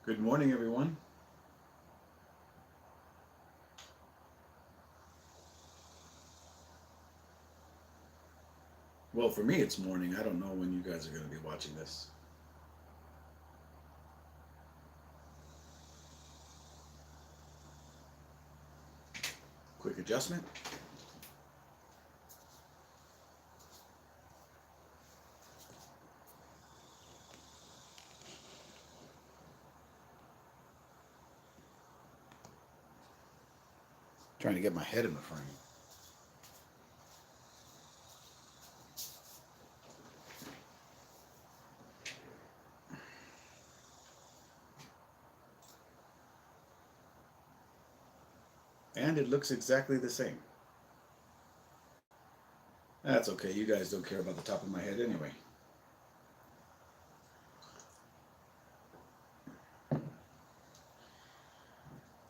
Good morning, everyone. Well, for me, it's morning. I don't know when you guys are going to be watching this. Quick adjustment. Trying to get my head in the frame. And it looks exactly the same. That's okay. You guys don't care about the top of my head anyway.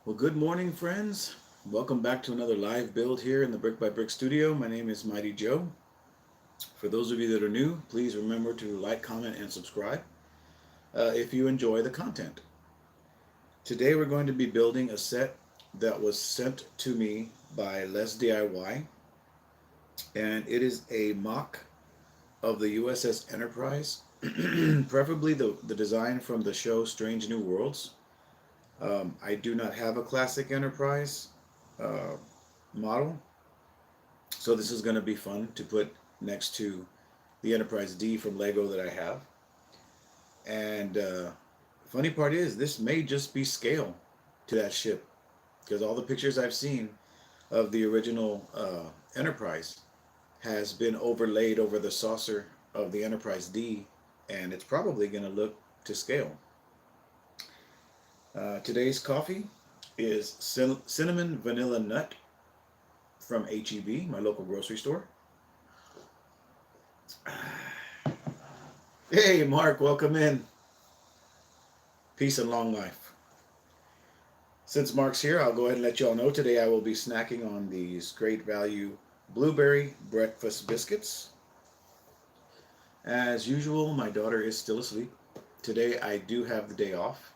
Well, good morning, friends. Welcome back to another live build here in the Brick by Brick studio. My name is Mighty Joe. For those of you that are new, please remember to like, comment, and subscribe if you enjoy the content. Today we're going to be building a set that was sent to me by LESDIY, and it is a mock of the USS Enterprise, preferably the design from the show Strange New Worlds. I do not have a classic Enterprise uh, model, so this is going to be fun to put next to the Enterprise D from Lego that I have. And funny part is, this may just be scale to that ship, because all the pictures I've seen of the original Enterprise has been overlaid over the saucer of the Enterprise D, and it's probably going to look to scale. Today's coffee is Cinnamon Vanilla Nut from HEB, my local grocery store. Hey, Mark, welcome in. Peace and long life. Since Mark's here, I'll go ahead and let you all know today I will be snacking on these great value blueberry breakfast biscuits. As usual, my daughter is still asleep. Today I do have the day off.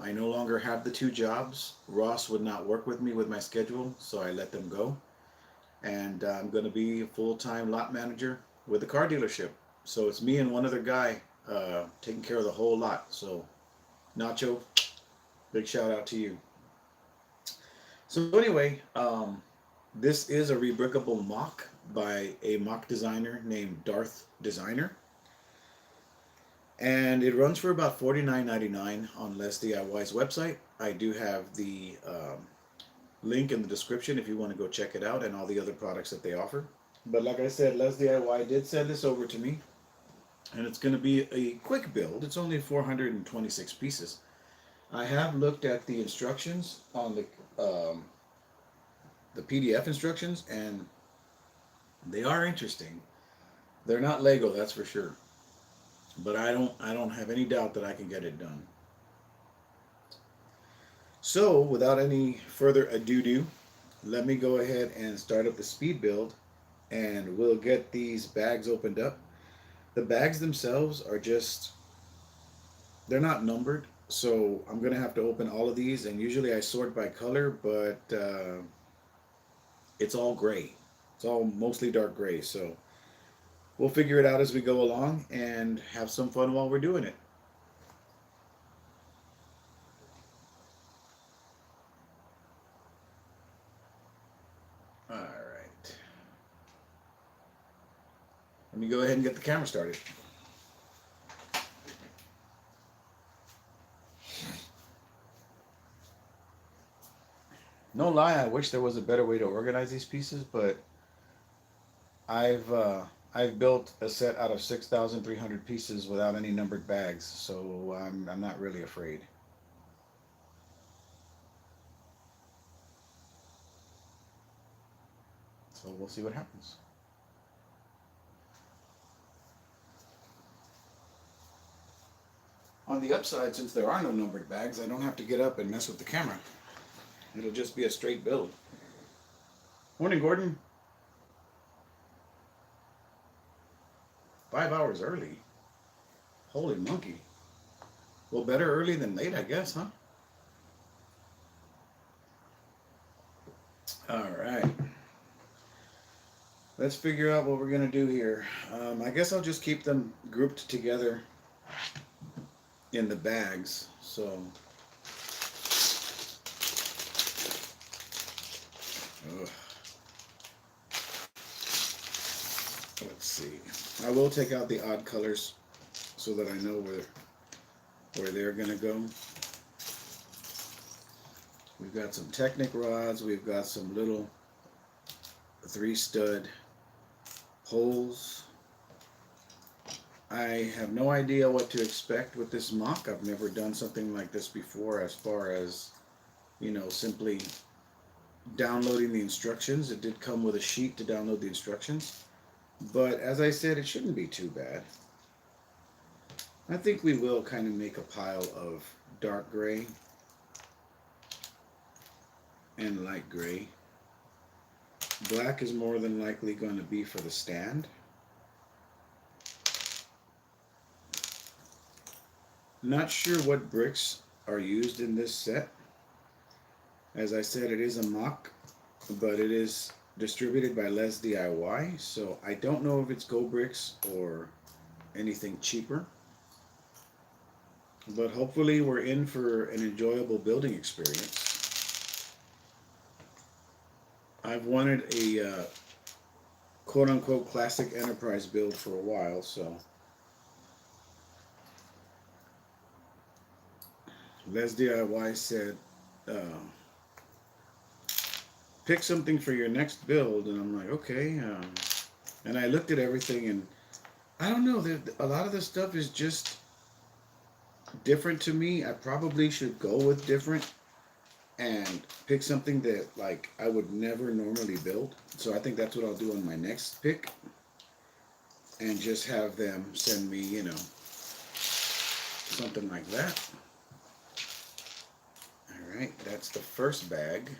I no longer have the two jobs. Ross would not work with me with my schedule, so I let them go. And I'm going to be a full-time lot manager with a car dealership. So it's me and one other guy taking care of the whole lot. So Nacho, big shout out to you. So anyway, this is a rebrickable mock by a mock designer named DarthDesigner. And it runs for about $49.99 on LESDIY's website. I do have the link in the description if you want to go check it out and all the other products that they offer. But like I said, LESDIY did send this over to me. And it's going to be a quick build. It's only 426 pieces. I have looked at the instructions on the PDF instructions, and they are interesting. They're not Lego, that's for sure. But I don't have any doubt that I can get it done. So, without any further ado, let me go ahead and start up the speed build, and we'll get these bags opened up. The bags themselves are just, they're not numbered, so I'm going to have to open all of these, and usually I sort by color, but it's all gray. It's all mostly dark gray, so we'll figure it out as we go along and have some fun while we're doing it. All right. Let me go ahead and get the camera started. No lie, I wish there was a better way to organize these pieces, but I've uh, I've built a set out of 6,300 pieces without any numbered bags, so I'm not really afraid. So we'll see what happens. On the upside, since there are no numbered bags, I don't have to get up and mess with the camera. It'll just be a straight build. Morning, Gordon. 5 hours early. Holy monkey. Well, better early than late, I guess, huh? All right. Let's figure out what we're going to do here. I guess I'll just keep them grouped together in the bags. So, ugh. Let's see. I will take out the odd colors so that I know where they're going to go. We've got some Technic rods. We've got some little 3-stud holes. I have no idea what to expect with this mock. I've never done something like this before as far as, you know, simply downloading the instructions. It did come with a sheet to download the instructions. But as I said, it shouldn't be too bad. I think we will kind of make a pile of dark gray and light gray. Black is more than likely going to be for the stand. Not sure what bricks are used in this set. As I said, it is a mock, but it is distributed by LESDIY, so I don't know if it's Go Bricks or anything cheaper. But hopefully we're in for an enjoyable building experience. I've wanted a quote-unquote classic enterprise build for a while, so LESDIY said pick something for your next build, and I'm like, okay. And I looked at everything, and I don't know, a lot of the stuff is just different to me. I probably should go with different and pick something that like I would never normally build. So I think that's what I'll do on my next pick, and just have them send me, you know, something like that. All right, that's the first bag.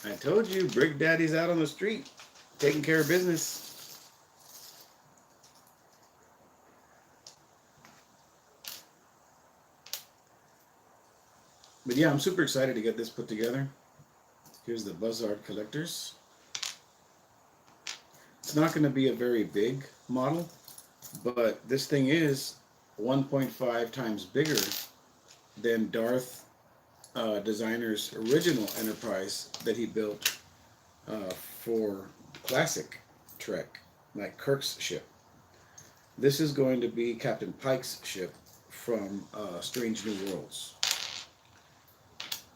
I told you, Brick Daddy's out on the street, taking care of business. But yeah, I'm super excited to get this put together. Here's the Buzzard collectors. It's not going to be a very big model, but this thing is 1.5 times bigger than DarthDesigner's original Enterprise that he built for Classic Trek, like Kirk's ship. This is going to be Captain Pike's ship from Strange New Worlds,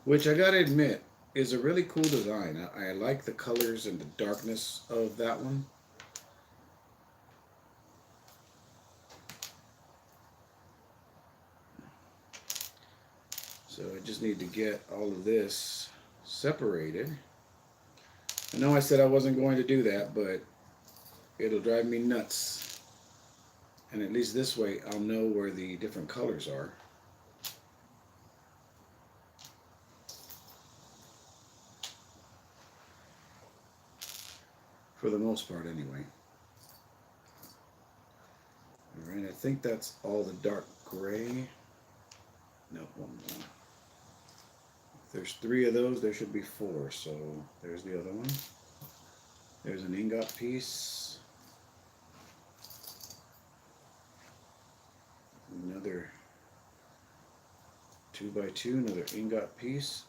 which I gotta admit is a really cool design. I like the colors and the darkness of that one. So I just need to get all of this separated. I know I said I wasn't going to do that, but it'll drive me nuts. And at least this way I'll know where the different colors are. For the most part, anyway. Alright, I think that's all the dark gray. No, one more. If there's 3 of those, there should be 4. So there's the other one. There's an ingot piece. Another 2x2, another ingot piece.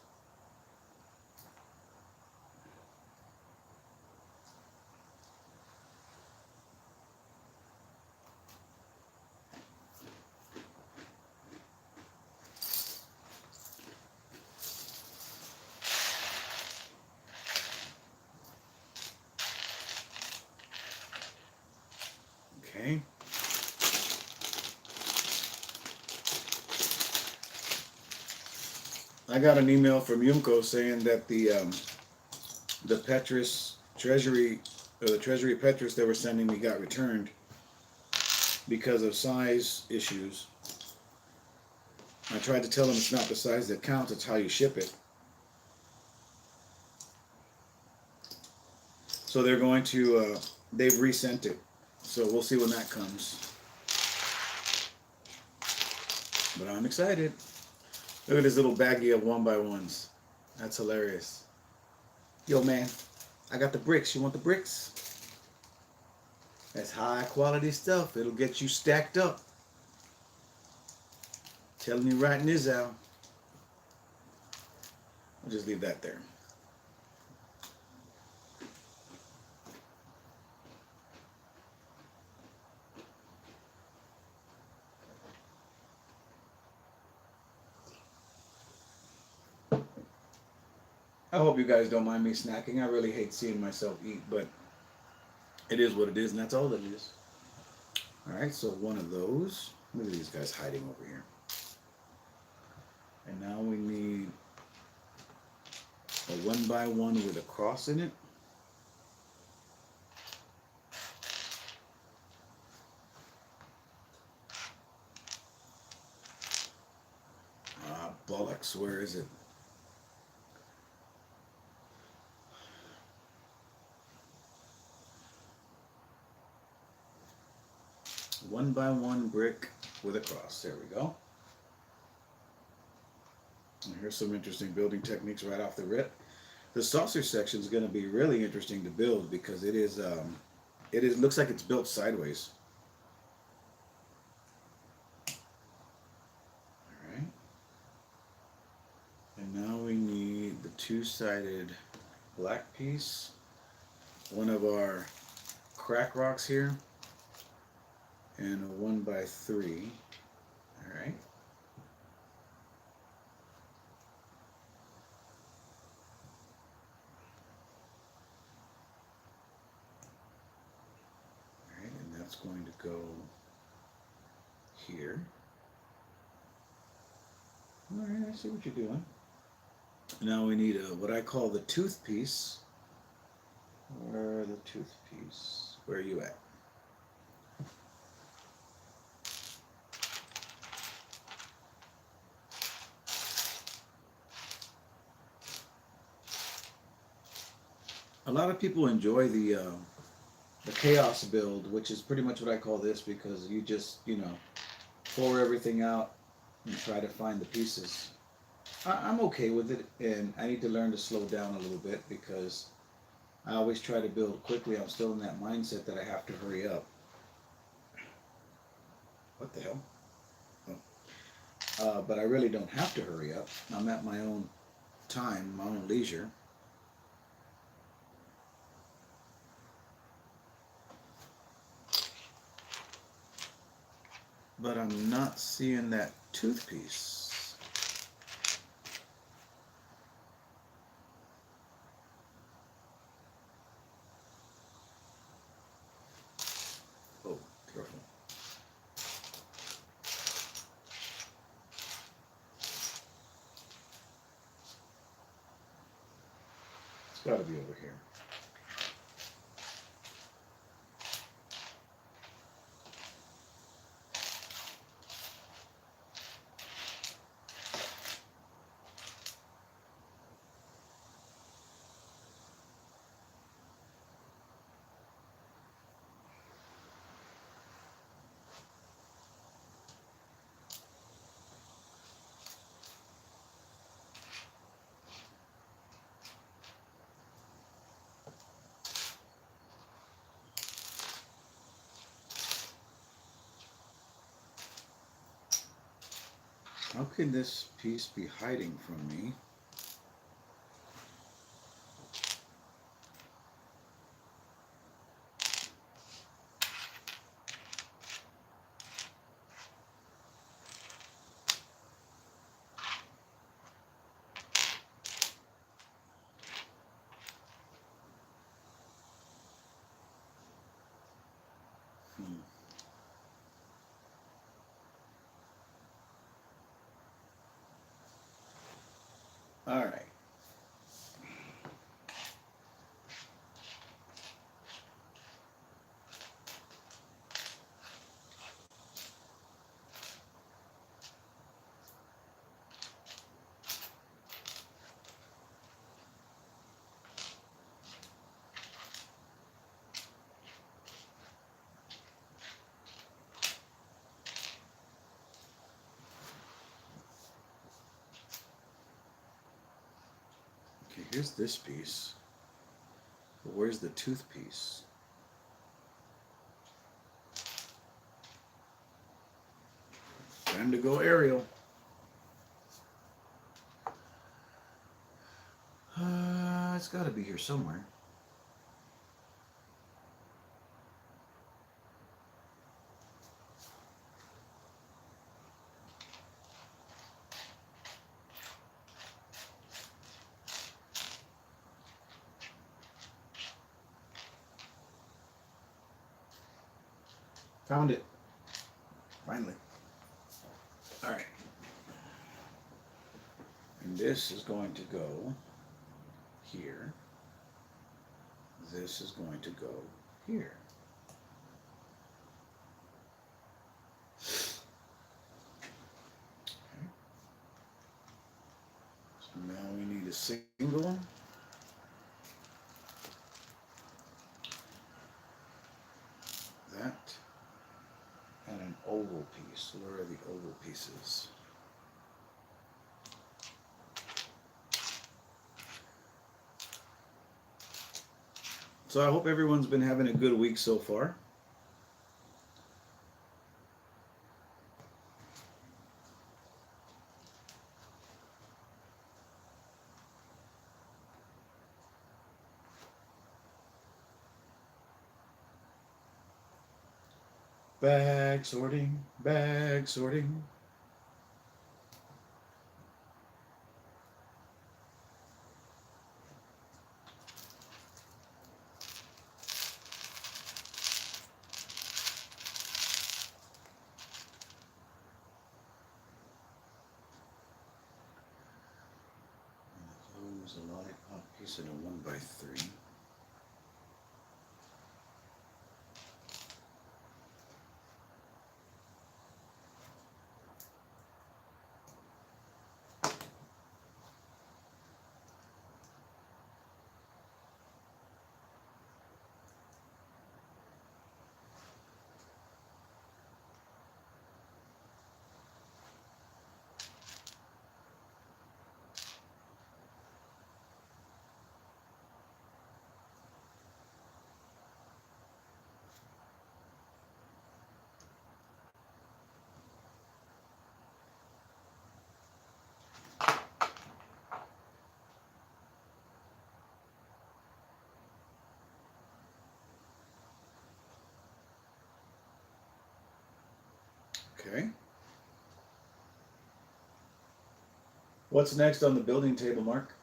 Okay. I got an email from YOUMKO saying that the Petrus Treasury, or the Treasury Petrus they were sending me got returned because of size issues. I tried to tell them it's not the size that counts, it's how you ship it. So they're going to, they've resent it. So we'll see when that comes. But I'm excited. Look at this little baggie of 1x1s. That's hilarious. Yo, man, I got the bricks. You want the bricks? That's high quality stuff. It'll get you stacked up. Telling you right now. I'll just leave that there. I hope you guys don't mind me snacking. I really hate seeing myself eat, but it is what it is, and that's all it is. Alright, so one of those. Look at these guys hiding over here. And now we need a 1x1 with a cross in it. Ah, bollocks, where is it? One by one brick with a cross. There we go. And here's some interesting building techniques right off the rip. The saucer section is going to be really interesting to build because it is looks like it's built sideways. All right. And now we need the two-sided black piece. One of our crack rocks here. And a 1x3. All right. All right, and that's going to go here. All right, I see what you're doing. Now we need what I call the tooth piece. Where are the tooth piece? Where are you at? A lot of people enjoy the chaos build, which is pretty much what I call this, because you just, pour everything out and try to find the pieces. I'm okay with it, and I need to learn to slow down a little bit because I always try to build quickly. I'm still in that mindset that I have to hurry up. What the hell? Oh. But I really don't have to hurry up. I'm at my own time, my own leisure. But I'm not seeing that tooth piece. Oh, careful. It's got to be over here. How can this piece be hiding from me? All right. Okay, here's this piece. But where's the tooth piece? Time to go aerial. It's got to be here somewhere. Found it. Finally. All right. And this is going to go here. This is going to go here. Okay. So now we need a single. That. And an oval piece. Where are the oval pieces? So I hope everyone's been having a good week so far. Bag sorting, bag sorting. Close a lollipop piece in a 1x3. Okay. What's next on the building table, Mark?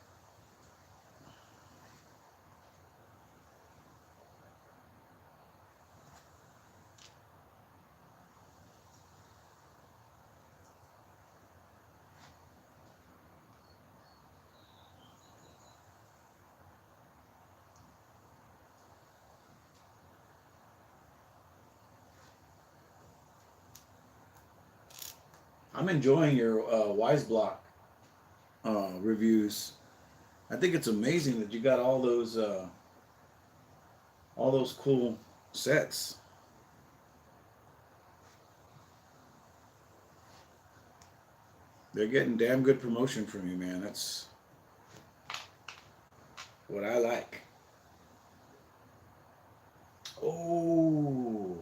I'm enjoying your Wise Block reviews. I think it's amazing that you got all those cool sets. They're getting damn good promotion from you, man. That's what I like. Oh,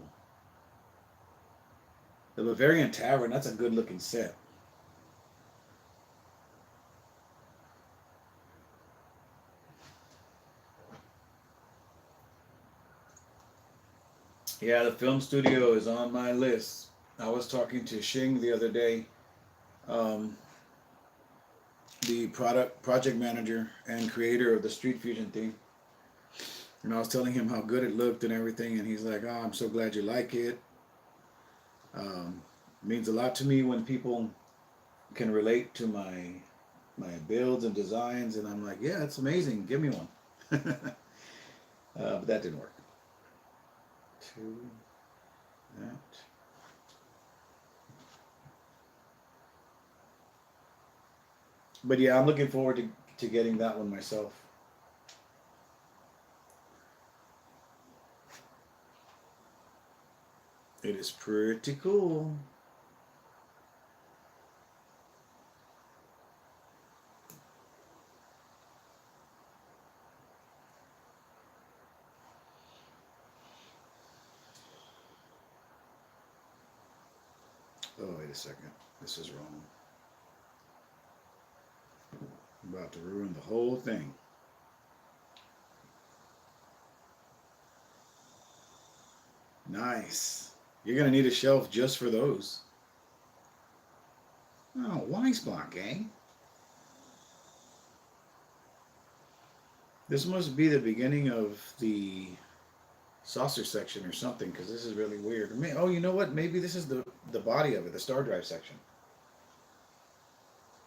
the Bavarian Tavern. That's a good looking set. Yeah, the film studio is on my list. I was talking to Shing the other day, um, the project manager and creator of the Street Fusion theme. And I was telling him how good it looked and everything, and he's like, "Oh, I'm so glad you like it. It means a lot to me when people can relate to my builds and designs." And I'm like, "Yeah, it's amazing. Give me one." But that didn't work. To that. But yeah, I'm looking forward to getting that one myself. It is pretty cool. a second. This is wrong. I'm about to ruin the whole thing. Nice. You're going to need a shelf just for those. Oh, Weißblock, eh? This must be the beginning of the saucer section or something, because this is really weird. Oh, you know what? Maybe this is the body of it, the star drive section.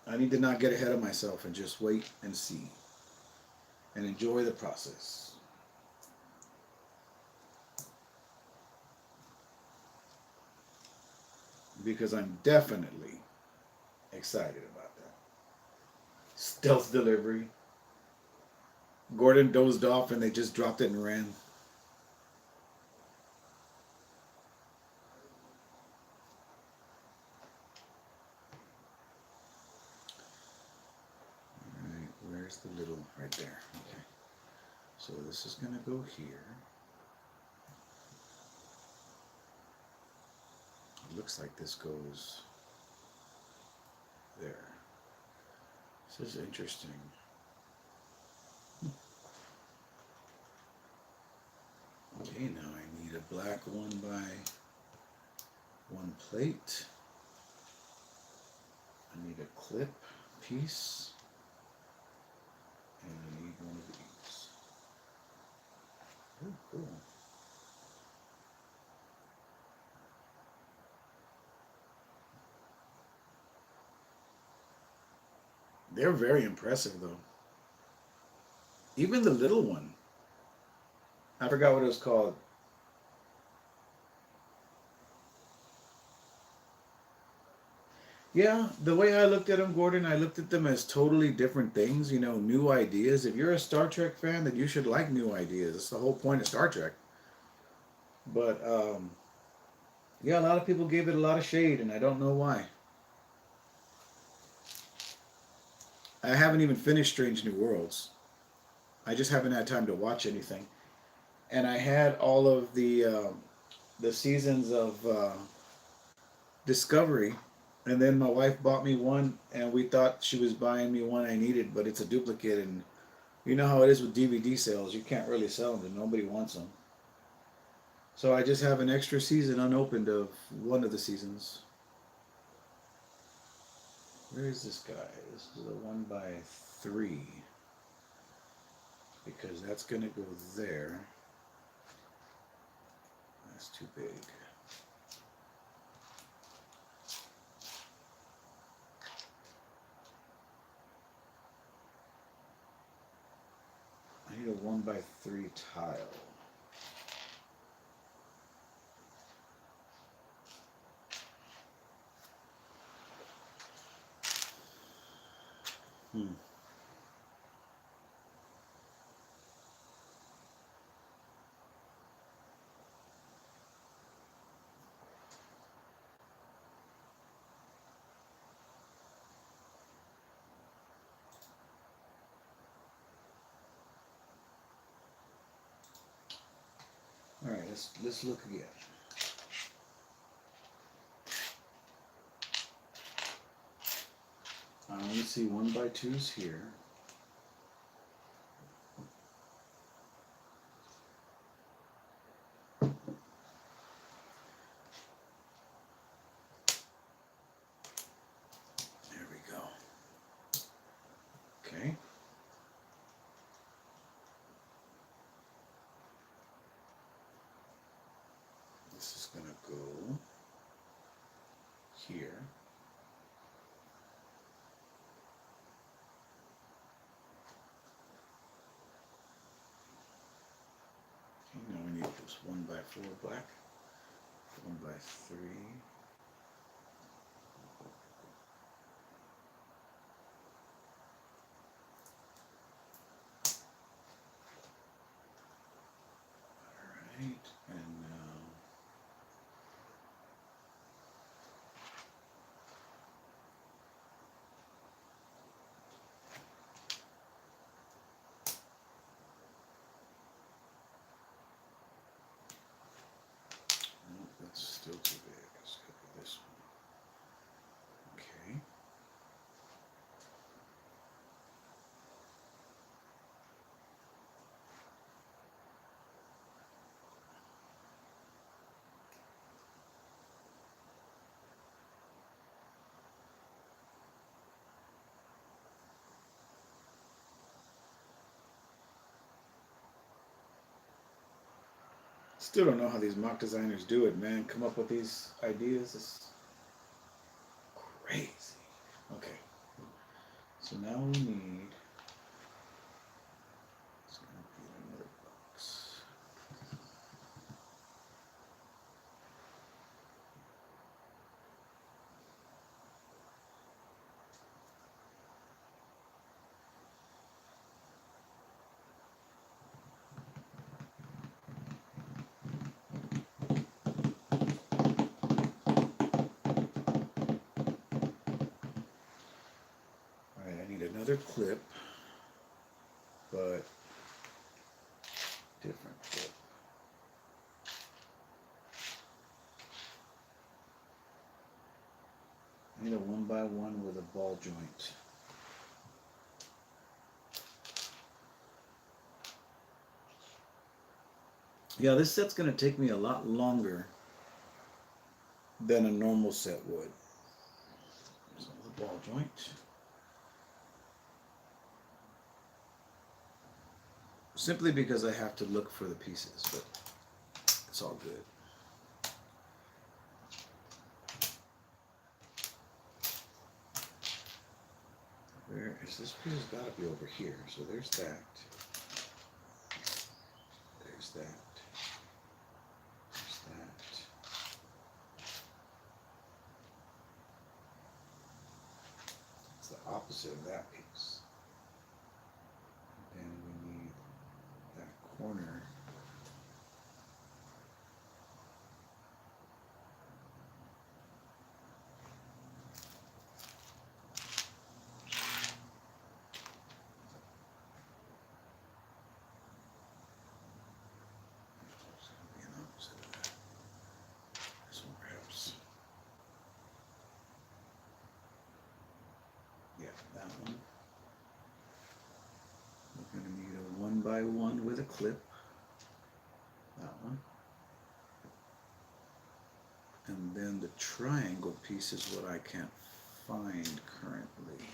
I need to not get ahead of myself and just wait and see and enjoy the process. Because I'm definitely excited about that. Stealth delivery. Gordon dozed off and they just dropped it and ran. Alright, where's the little, right there. Okay. So this is going to go here. It looks like this goes there. This is interesting. Okay, now I need a black 1x1 plate. I need a clip piece. And I need one of these. Oh, cool. They're very impressive, though. Even the little one. I forgot what it was called. Yeah, the way I looked at them, Gordon, I looked at them as totally different things, you know, new ideas. If you're a Star Trek fan, then you should like new ideas. That's the whole point of Star Trek. But, yeah, a lot of people gave it a lot of shade, and I don't know why. I haven't even finished Strange New Worlds. I just haven't had time to watch anything. And I had all of the seasons of Discovery, and then my wife bought me one, and we thought she was buying me one I needed, but it's a duplicate, and you know how it is with DVD sales. You can't really sell them, and nobody wants them. So I just have an extra season unopened of one of the seasons. Where is this guy? This is a 1x3. Because that's going to go there. That's too big. I need a 1x3 tile. All right, let's look again. I only see 1x2s here. There we go. Okay. This is going to go here. Okay, now we need this 1x4 black, 1x3. Alright, and now no, that's still too big. Let's go Still don't know how these mock designers do it, man. Come up with these ideas. It's crazy. Okay. So now we need, it's going to be another box. Alright, I need another clip, but different clip. I need a 1x1 with a ball joint. Yeah, this set's going to take me a lot longer than a normal set would. So the ball joint. Simply because I have to look for the pieces, but it's all good. Where is this piece? Has got to be over here. So there's that. There's that. There's that. It's the opposite of that piece. And then we need that corner. That one. We're going to need a 1x1 with a clip. That one. And then the triangle piece is what I can't find currently.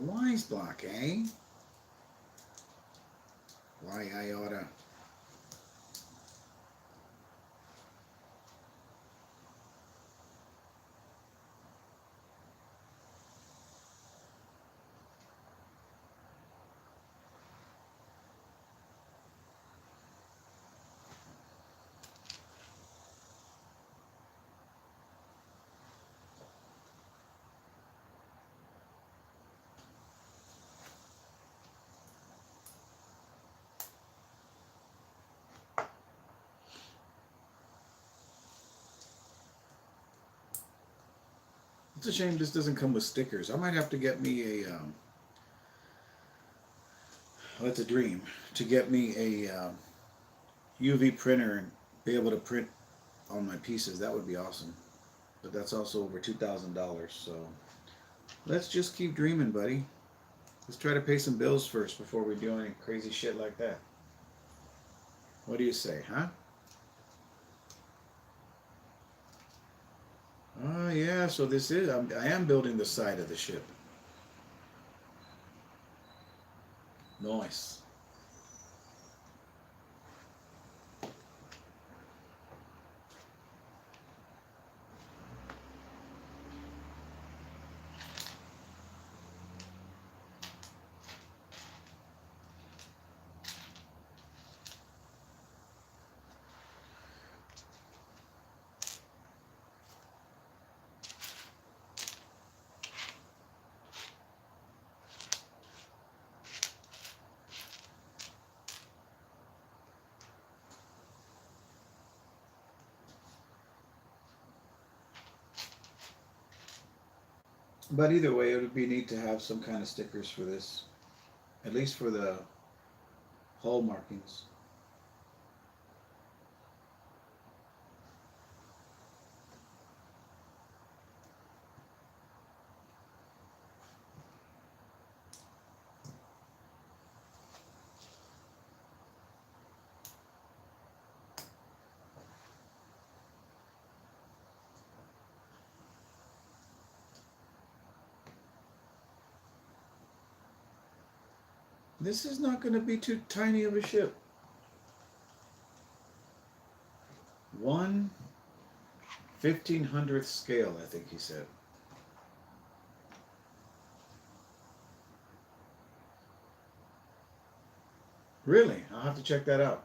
wise block, eh? Why I oughta. It's a shame this doesn't come with stickers. I might have to get me a, well, it's a dream, to get me a UV printer and be able to print on my pieces. That would be awesome. But that's also over $2,000, so let's just keep dreaming, buddy. Let's try to pay some bills first before we do any crazy shit like that. What do you say, huh? Oh yeah, so this is, I am building the side of the ship. Nice. But either way, it would be neat to have some kind of stickers for this, at least for the hull markings. This is not going to be too tiny of a ship. 1/1500th scale, I think he said. Really? I'll have to check that out.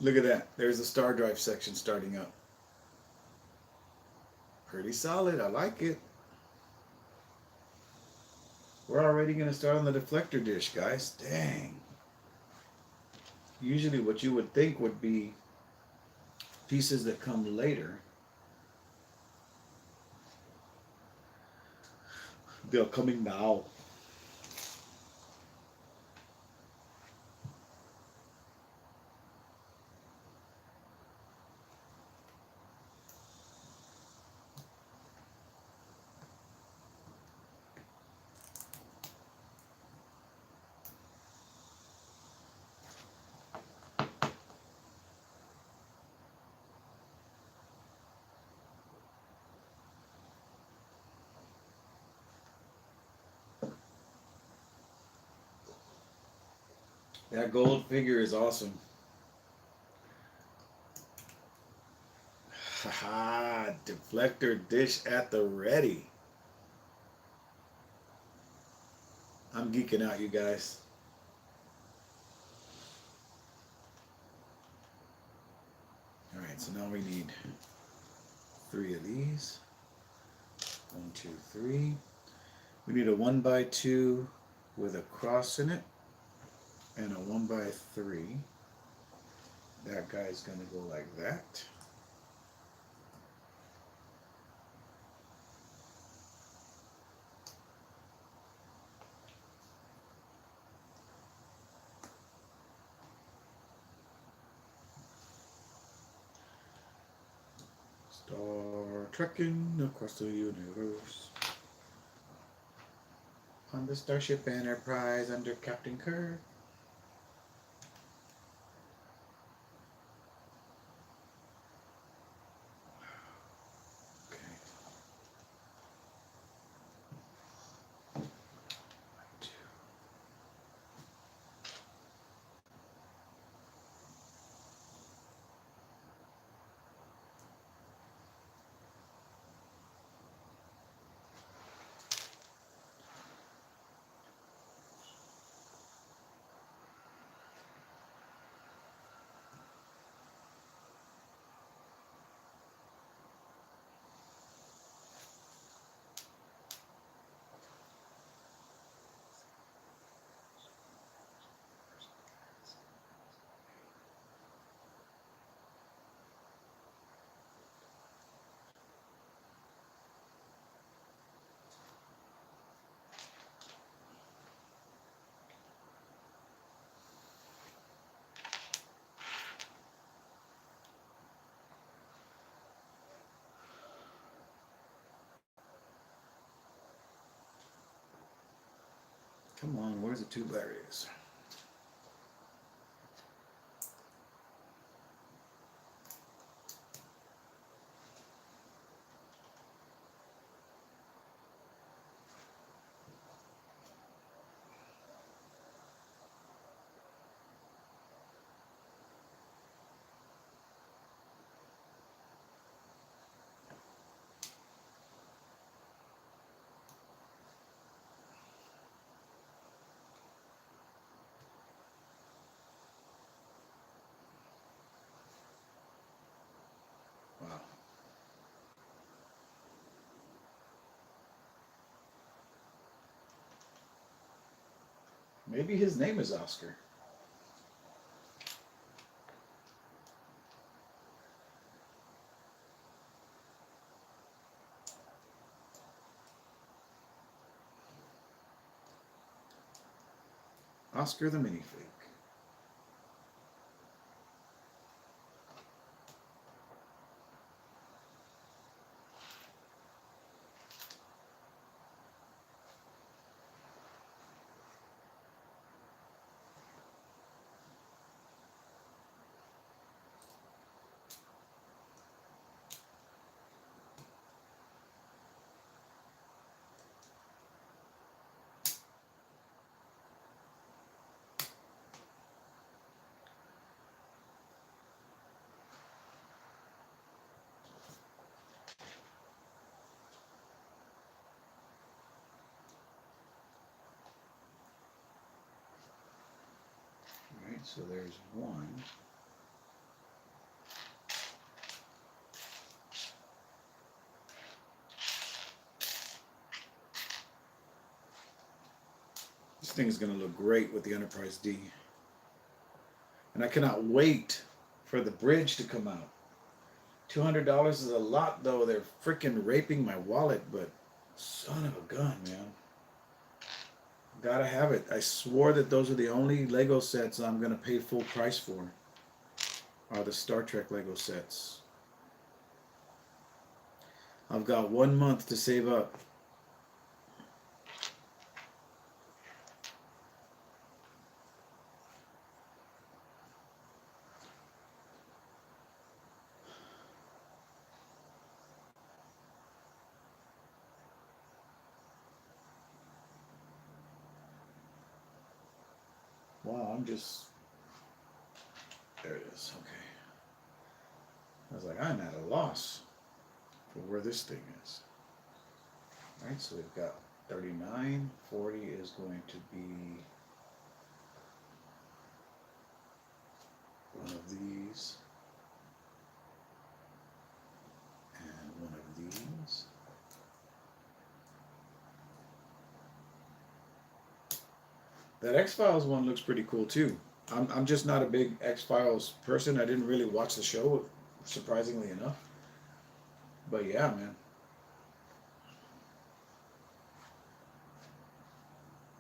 Look at that. There's the star drive section starting up. Pretty solid. I like it. We're already going to start on the deflector dish, guys. Dang. Usually what you would think would be pieces that come later, they're coming now. That gold figure is awesome. Haha, deflector dish at the ready. I'm geeking out, you guys. Alright, so now we need 3 of these. 1, 2, 3. We need a 1x2 with a cross in it and a 1x3. That guy's gonna go like that. Star trekking across the universe on the Starship Enterprise under Captain Kirk. Come on, where's the 2 batteries? Wow. Maybe his name is Oscar. Oscar the minifig. All right, so there's 1. This thing is going to look great with the Enterprise D. And I cannot wait for the bridge to come out. $200 is a lot, though. They're freaking raping my wallet, but son of a gun, man. Gotta have it. I swore that those are the only Lego sets I'm going to pay full price for, are the Star Trek Lego sets. I've got 1 month to save up. Wow, I'm just... There it is. Okay. I was like, I'm at a loss for where this thing is. All right, so we've got 39. 40 is going to be one of these and one of these. That X-Files one looks pretty cool too. I'm just not a big X-Files person. I didn't really watch the show, surprisingly enough. But yeah, man.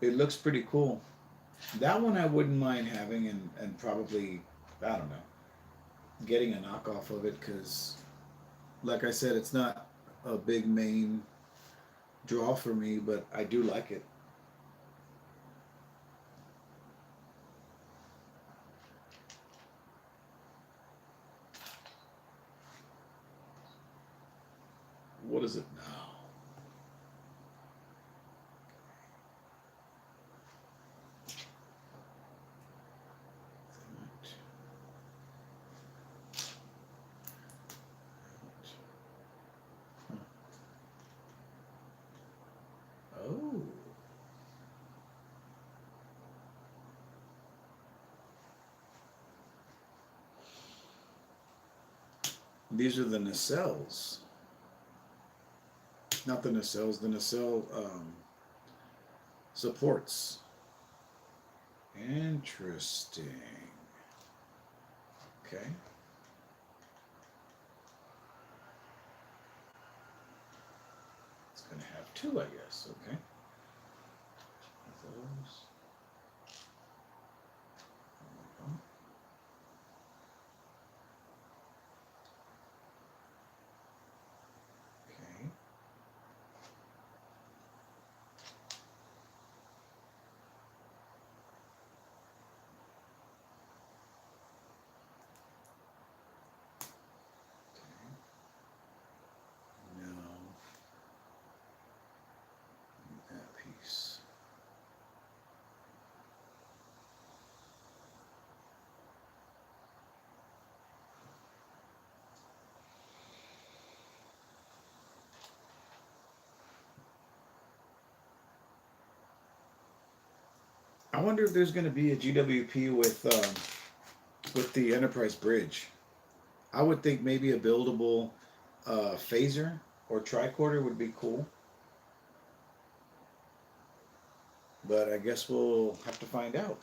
It looks pretty cool. That one I wouldn't mind having and probably, I don't know, getting a knockoff of it because, like I said, it's not a big main draw for me, but I do like it. What is it now? Oh. These are the nacelles. Not the nacelles, the nacelle supports. Interesting. Okay. It's going to have two, I guess. Okay. Those. Okay. I wonder if there's going to be a GWP with the Enterprise bridge. I would think maybe a buildable phaser or tricorder would be cool. But I guess we'll have to find out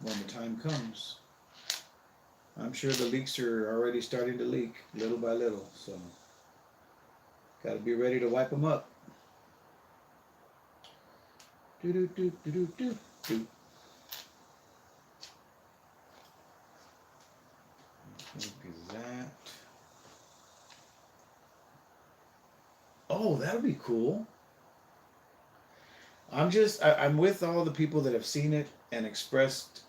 when the time comes. I'm sure the leaks are already starting to leak little by little, so got to be ready to wipe them up. Do do do do do do do. That. Oh, that'll be cool. I'm with all the people that have seen it and expressed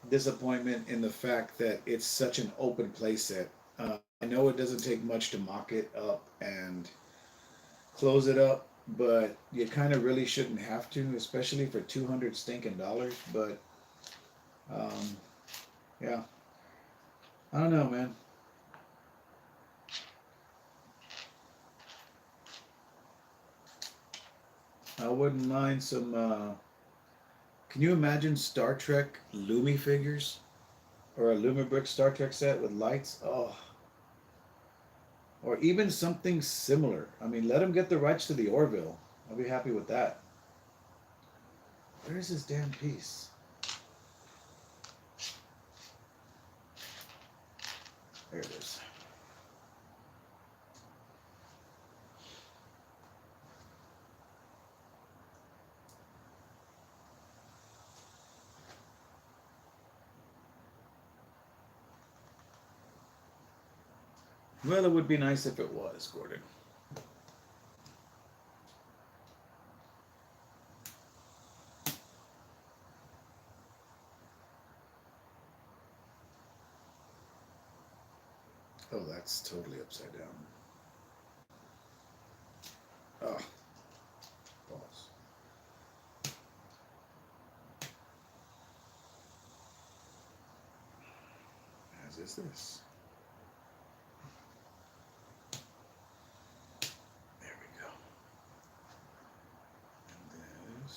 disappointment in the fact that it's such an open play set. I know it doesn't take much to mock it up and close it up, but you kind of really shouldn't have to, especially for $200 stinking dollars. But yeah, I don't know, man. I wouldn't mind some. Can you imagine Star Trek Lumi figures, or a Lumibricks Star Trek set with lights? Oh, or even something similar. I mean, let them get the rights to the Orville. I'll be happy with that. Where's this damn piece? There it is. Well, it would be nice if it was, Gordon. Oh, that's totally upside down. Oh, balls. As is this. There we go. And this.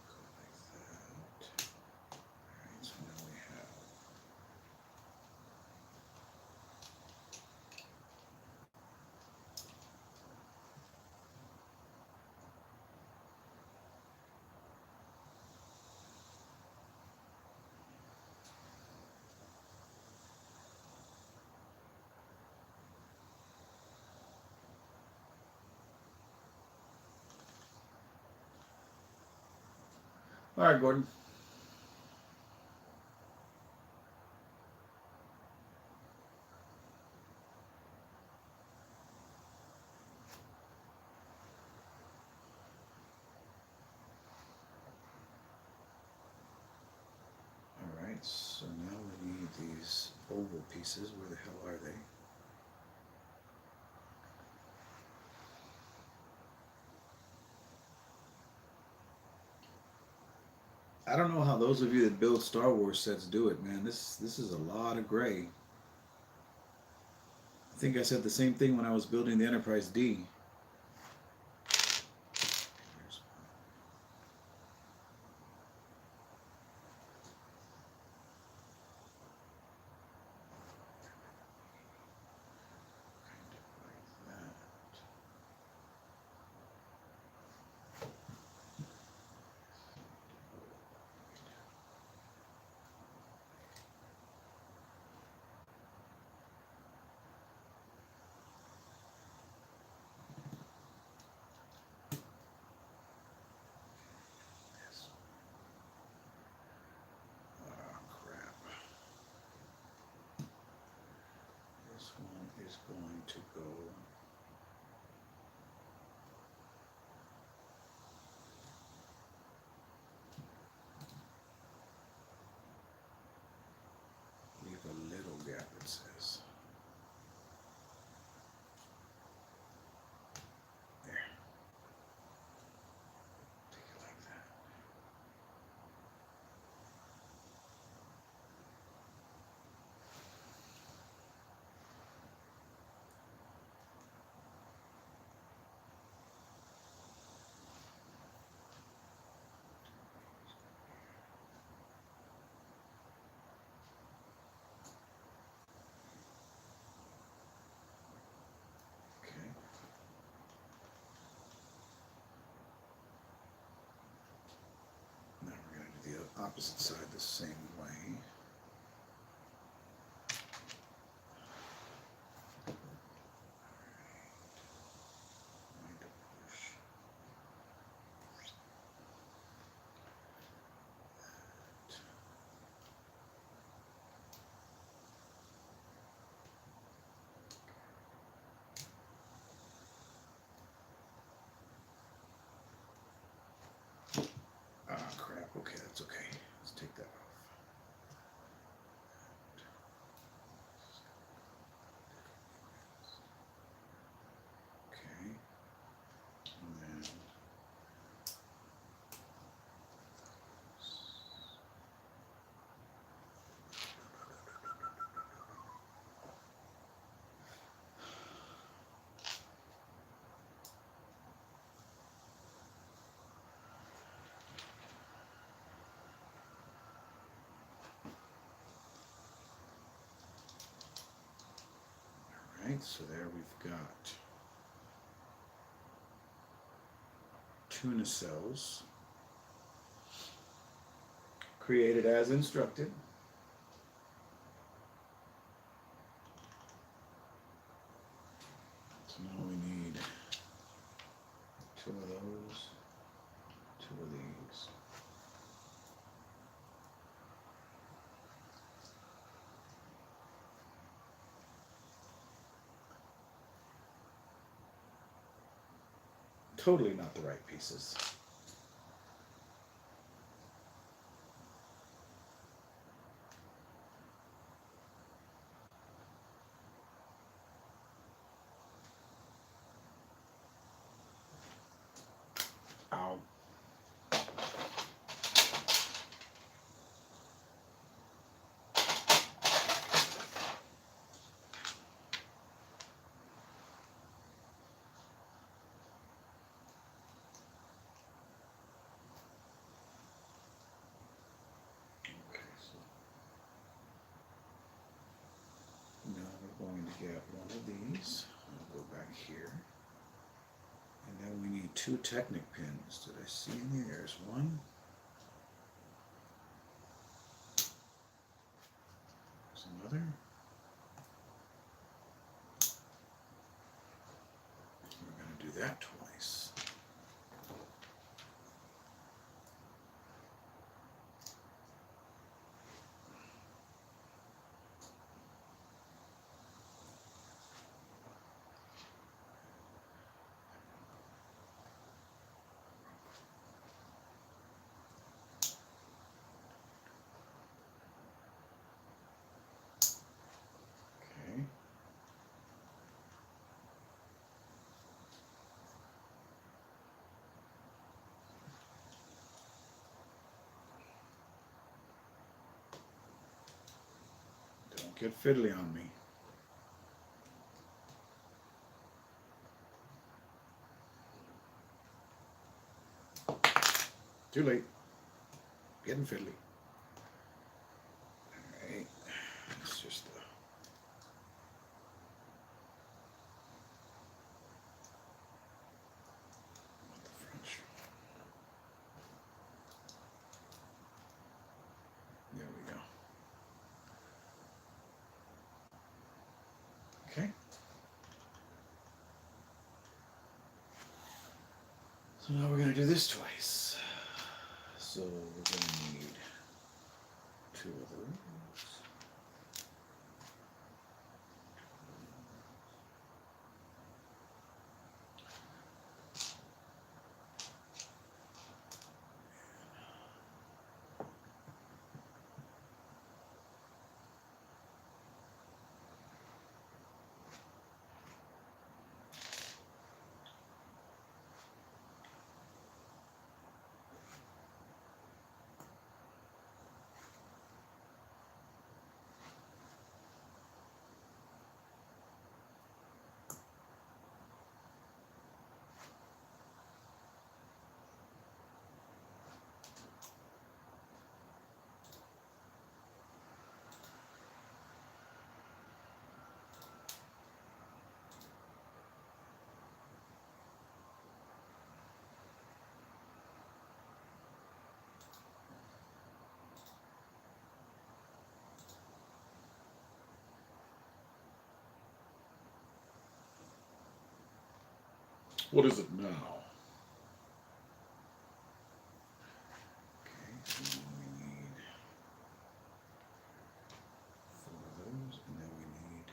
Go like that. Alright, so now we have. All right, Gordon. All right, so now we need these oval pieces. Where the hell are they? I don't know how those of you that build Star Wars sets do it, man. This is a lot of gray. I think I said the same thing when I was building the Enterprise D. Is going to go leave a little gap, it says. There. Take it like that. Now we're going to do the opposite side the same way. Ah, crap. Okay, that's okay. Let's take that off. Okay. And then all right, so there we've got tuna cells created as instructed. So now we need 2 of those, 2 of these. Totally not the right pieces. Ow. Now we're going to get one of these. I'll go back here. And then we need 2 Technic pins. Did I see any? There's one. There's another. We're going to do that twice. Okay. Don't get fiddly on me. Too late. Getting fiddly. Alright. It's just the French. There we go. Okay. So now we're going to do this twice. So we're going to need 2 of those. What is it now? Okay, so now we need 4 of those, and then we need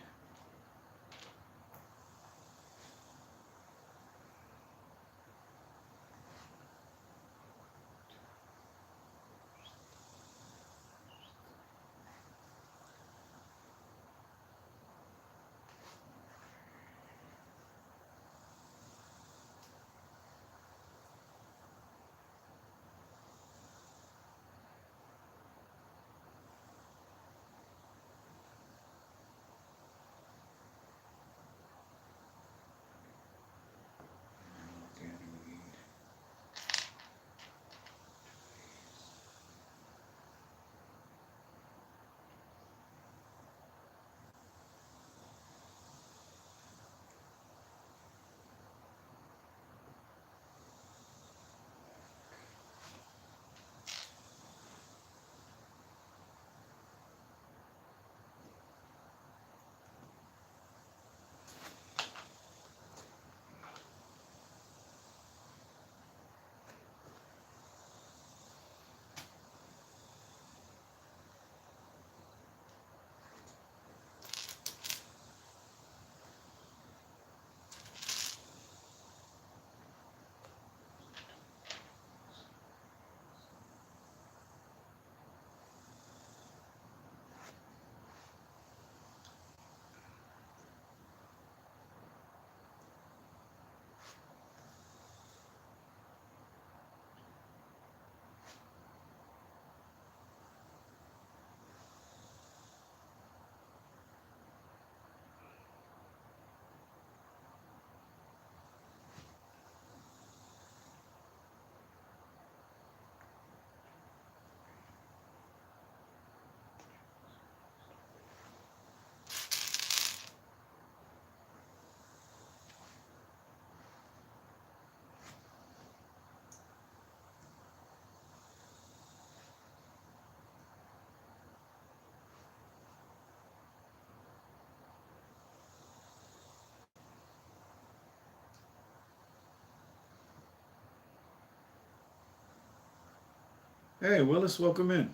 Hey, Willis, welcome in.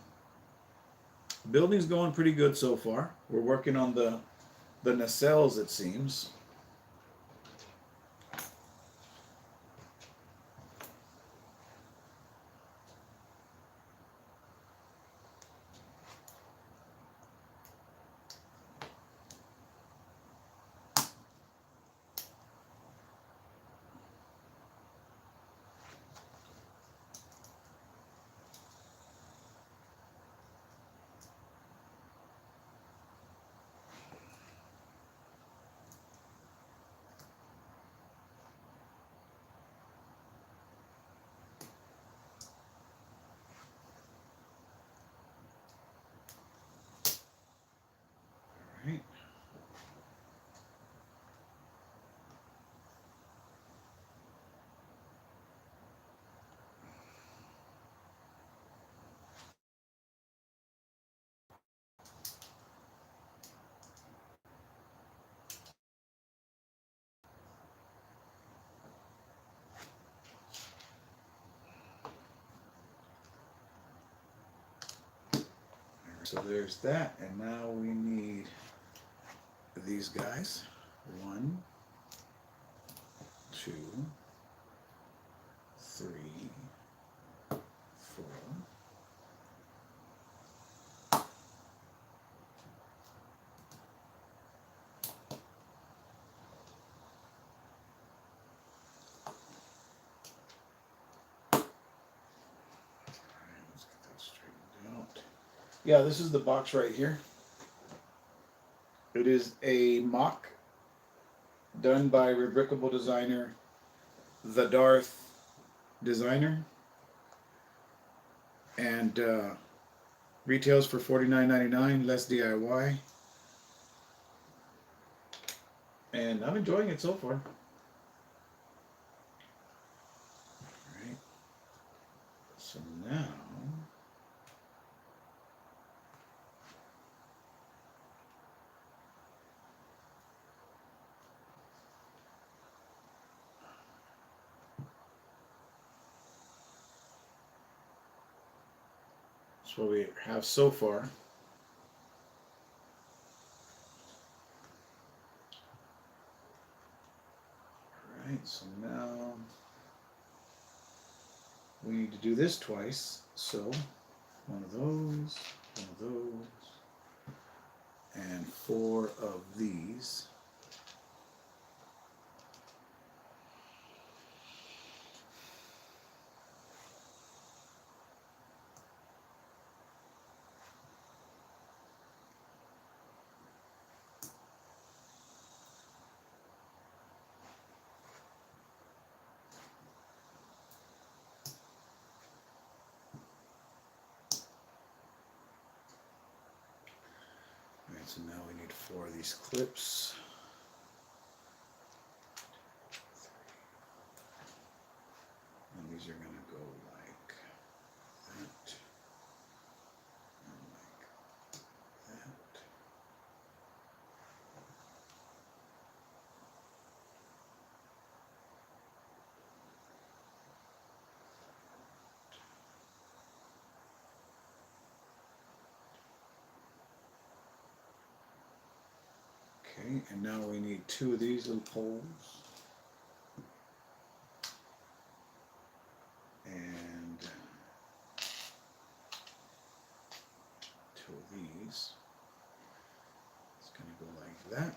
Building's going pretty good so far. We're working on the nacelles, it seems. All right. So there's that, and now we need these guys. 1, 2, 3, 4. Let's get that straightened out. Yeah, this is the box right here. It is a mock done by Rebrickable Designer, the Darth Designer, and retails for $49.99, less DIY, and I'm enjoying it so far. All right. So now that's what we have so far. All right, so now we need to do this twice. So one of those, and 4 of these. All right, so now we need 4 of these clips. And these are going to go like that, and like that. Okay, and now we need 2 of these little poles. And 2 of these. It's going to go like that.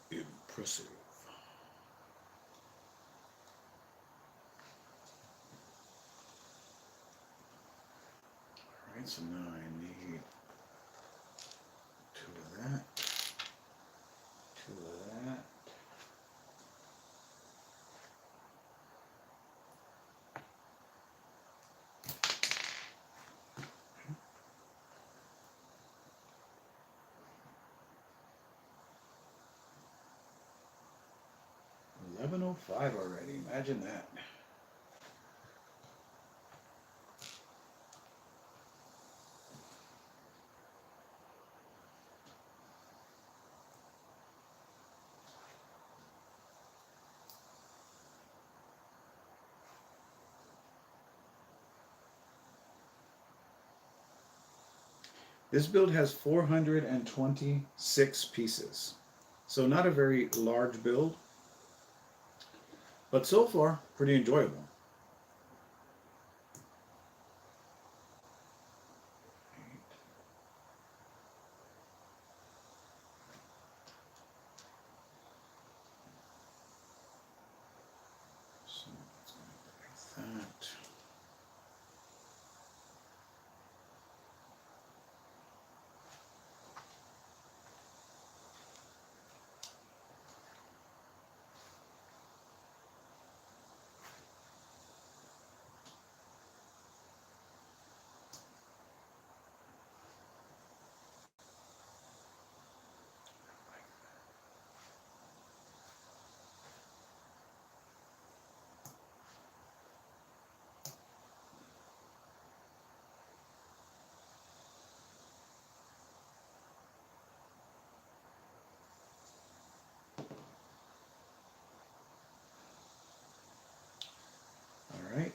Impressive. So now I need 2 of that, 2 of that. $11:05 already. Imagine that. This build has 426 pieces. So not a very large build, but so far pretty enjoyable. So let's go like that. All right.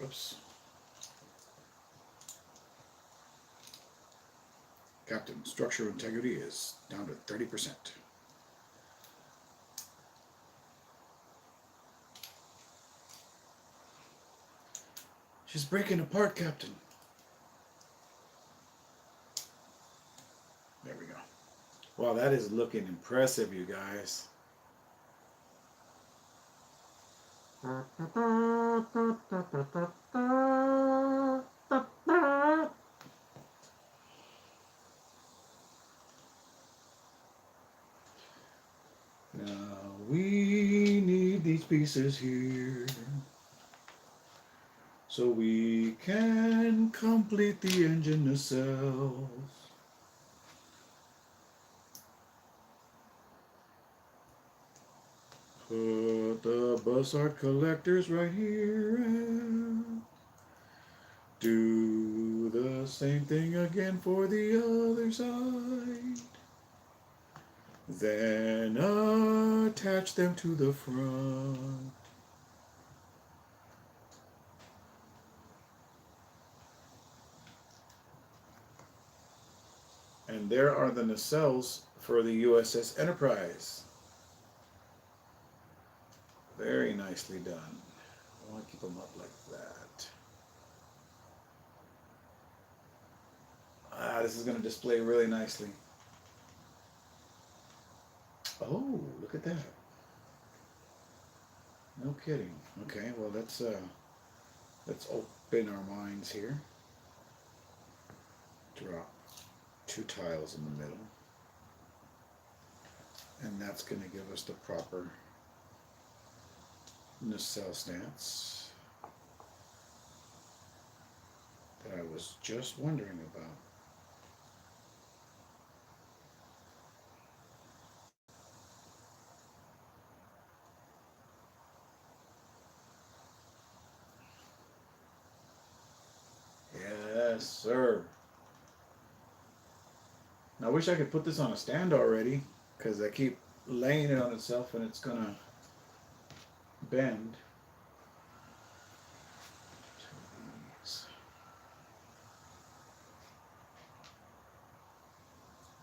Oops. Captain, structural integrity is down to 30%. She's breaking apart, Captain. There we go. Wow, that is looking impressive, you guys. Now we need these pieces here so we can complete the engine nacelles. Put the bus art collectors right here and do the same thing again for the other side. Then attach them to the front. And there are the nacelles for the USS Enterprise. Very nicely done. I want to keep them up like that. Ah, this is going to display really nicely. Oh, look at that. No kidding. Okay, well let's open our minds here. Drop 2 tiles in the middle. And that's going to give us the proper nacelle stance that I was just wondering about. Yes, sir. I wish I could put this on a stand already, because I keep laying it on itself and it's gonna bend.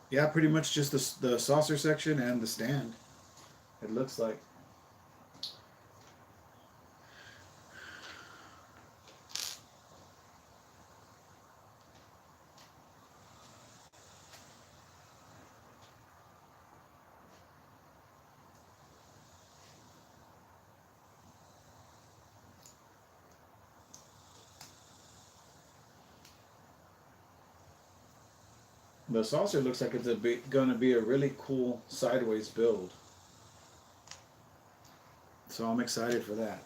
Yeah, pretty much just the saucer section and the stand, it looks like. The saucer looks like it's going to be a really cool sideways build. So I'm excited for that.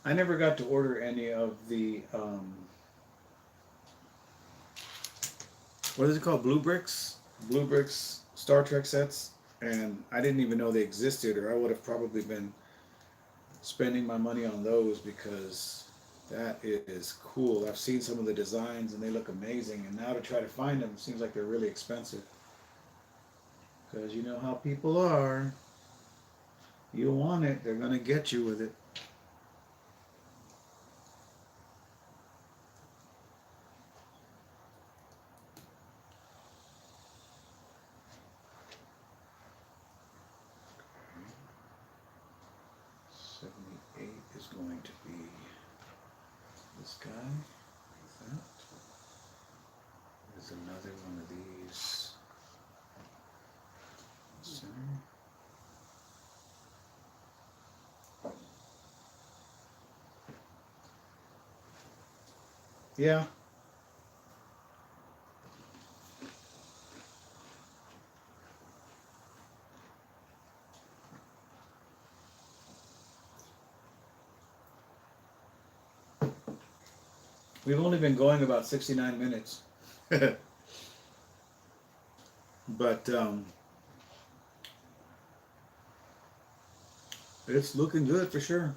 I never got to order any of the, what is it called? Blue Bricks? Blue Bricks Star Trek sets. And I didn't even know they existed, or I would have probably been spending my money on those because that is cool. I've seen some of the designs and they look amazing. And now to try to find them, it seems like they're really expensive. Because you know how people are. You want it, they're going to get you with it. Is going to be this guy. Like that. There's another one of these. Center. Yeah. We've only been going about 69 minutes. But it's looking good for sure.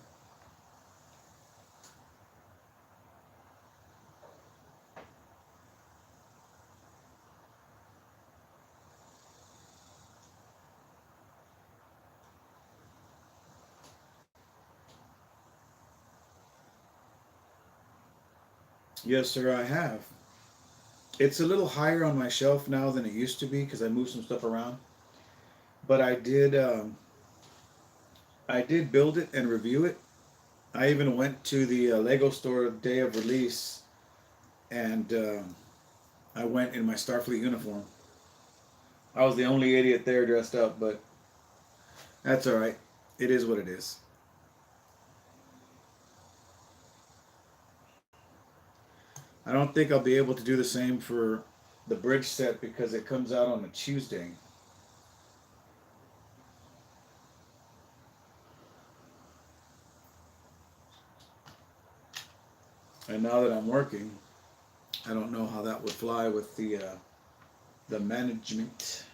Yes, sir, I have. It's a little higher on my shelf now than it used to be because I moved some stuff around. But I did build it and review it. I even went to the Lego store day of release, and I went in my Starfleet uniform. I was the only idiot there dressed up, but that's all right. It is what it is. I don't think I'll be able to do the same for the bridge set because it comes out on a Tuesday. And now that I'm working, I don't know how that would fly with the management.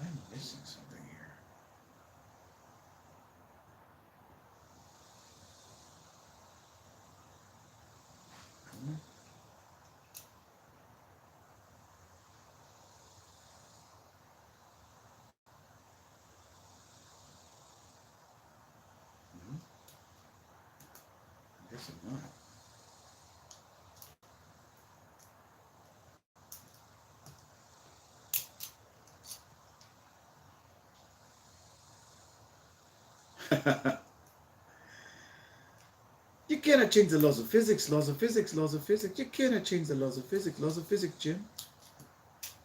I'm missing something here. I guess I'm not. You cannot change the laws of physics, laws of physics, laws of physics. You cannot change the laws of physics, Jim.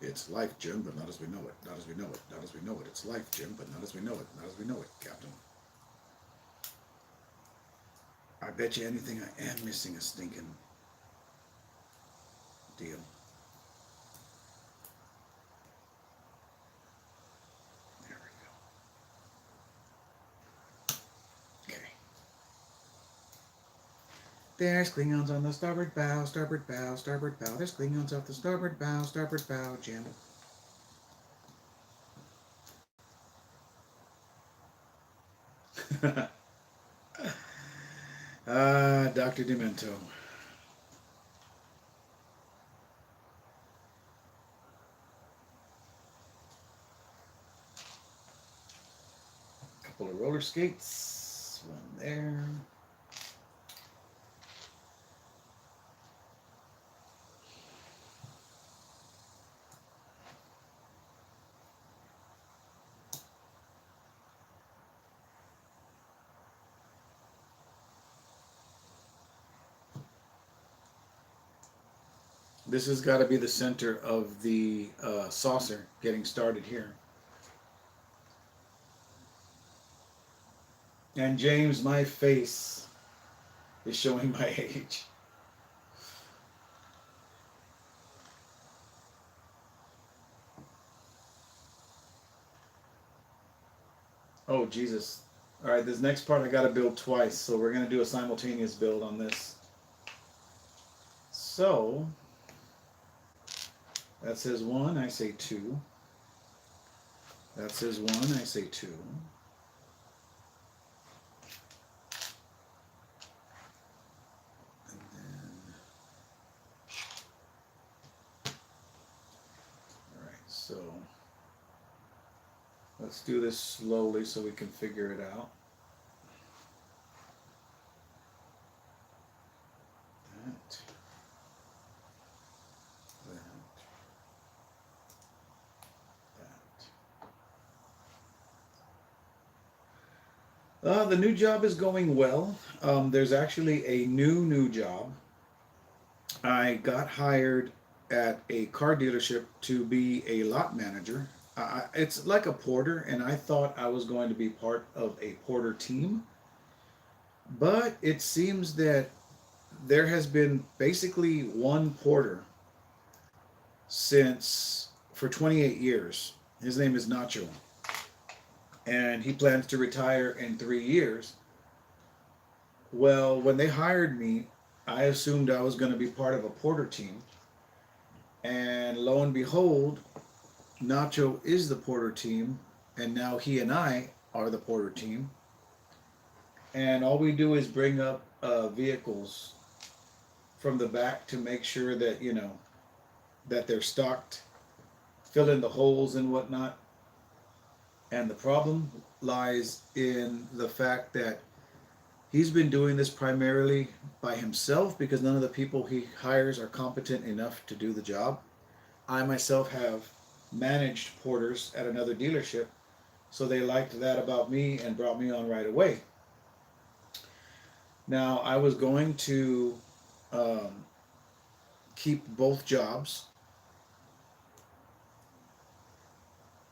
It's life, Jim, but not as we know it. Not as we know it. Not as we know it. It's life, Jim, but not as we know it. Not as we know it, Captain. I bet you anything I am missing a stinking deal. There we go. Okay. There's Klingons on the starboard bow, starboard bow, starboard bow. There's Klingons off the starboard bow, Jim. Dr. Demento. Couple of roller skates. One there. This has got to be the center of the saucer getting started here. And James, my face is showing my age. Oh, Jesus. All right, this next part I got to build twice, so we're going to do a simultaneous build on this. So, that says 1, I say 2. That says 1, I say 2. And then, all right, so let's do this slowly so we can figure it out. The new job is going well. There's actually a new job. I got hired at a car dealership to be a lot manager. It's like a porter, and I thought I was going to be part of a porter team. But it seems that there has been basically one porter for 28 years. His name is Nacho. And he plans to retire in 3 years. Well, when they hired me, I assumed I was going to be part of a porter team. And lo and behold, Nacho is the porter team, and now he and I are the porter team. And all we do is bring up vehicles from the back to make sure that, that they're stocked, fill in the holes and whatnot. And the problem lies in the fact that he's been doing this primarily by himself because none of the people he hires are competent enough to do the job. I myself have managed porters at another dealership, so they liked that about me and brought me on right away. Now, I was going to keep both jobs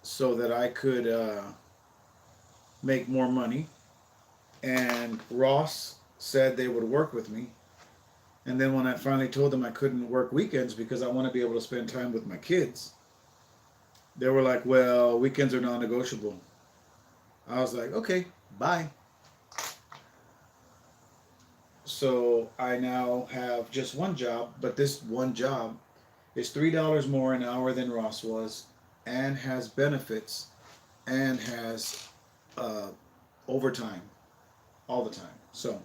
so that I could make more money. And Ross said they would work with me. And then when I finally told them I couldn't work weekends because I want to be able to spend time with my kids, they were like, well, weekends are non-negotiable. I was like, okay, bye. So I now have just one job, but this one job is $3 more an hour than Ross was, and has benefits, and has overtime all the time. So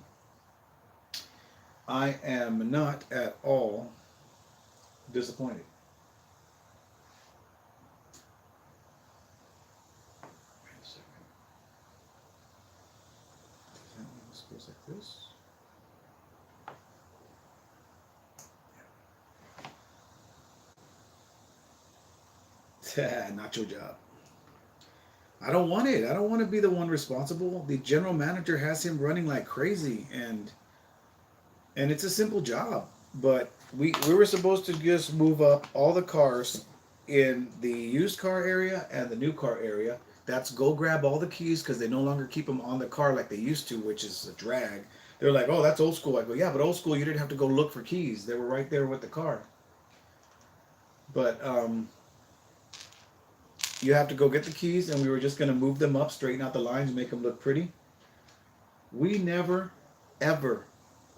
I am not at all disappointed. Wait a second. Does that mean this goes like this? Yeah. Not your job. I don't want it. I don't want to be the one responsible. The general manager has him running like crazy, and it's a simple job. But we were supposed to just move up all the cars in the used car area and the new car area. That's go grab all the keys because they no longer keep them on the car like they used to, which is a drag. They're like, oh, that's old school. I go, yeah, but old school, you didn't have to go look for keys. They were right there with the car. But you have to go get the keys, and we were just going to move them up, straighten out the lines, make them look pretty. We never, ever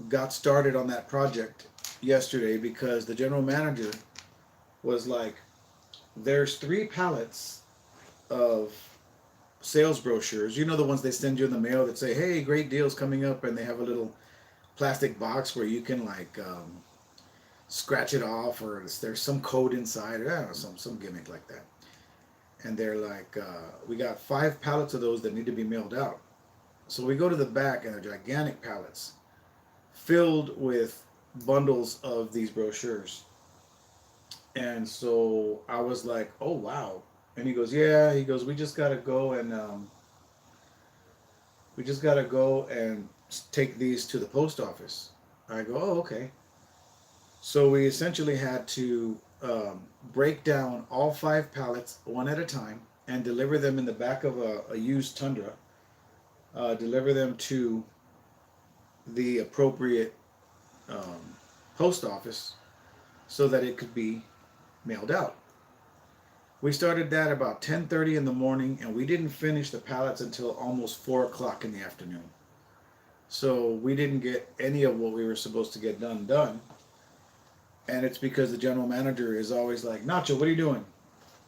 got started on that project yesterday because the general manager was like, there's 3 pallets of sales brochures. You know, the ones they send you in the mail that say, hey, great deals coming up, and they have a little plastic box where you can like scratch it off, or there's some code inside, or I don't know, some gimmick like that. And they're like, we got 5 pallets of those that need to be mailed out. So we go to the back, and they're gigantic pallets filled with bundles of these brochures. And so I was like, oh, wow. And he goes, yeah. He goes, we just got to go and take these to the post office. I go, oh, okay. So we essentially had to break down all 5 pallets one at a time and deliver them in the back of a used Tundra, deliver them to the appropriate um, post office so that it could be mailed out. We started that about 10:30 in the morning, and we didn't finish the pallets until almost 4 o'clock in the afternoon. So we didn't get any of what we were supposed to get done. And it's because the general manager is always like, Nacho, what are you doing?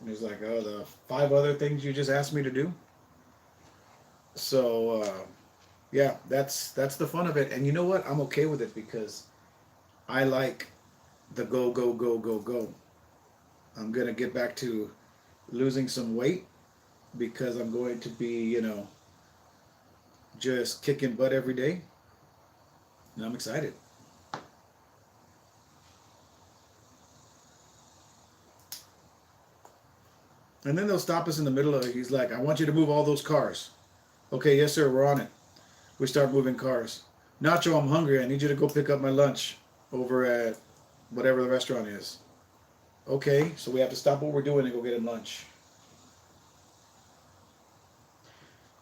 And he's like, oh, the 5 other things you just asked me to do. So yeah, that's the fun of it. And you know what? I'm okay with it because I like the go go go go go. I'm gonna get back to losing some weight because I'm going to be, just kicking butt every day, and I'm excited. And then they'll stop us in the middle of it. He's like, I want you to move all those cars. Okay, yes, sir, we're on it. We start moving cars. Nacho, I'm hungry. I need you to go pick up my lunch over at whatever the restaurant is. Okay, so we have to stop what we're doing and go get him lunch.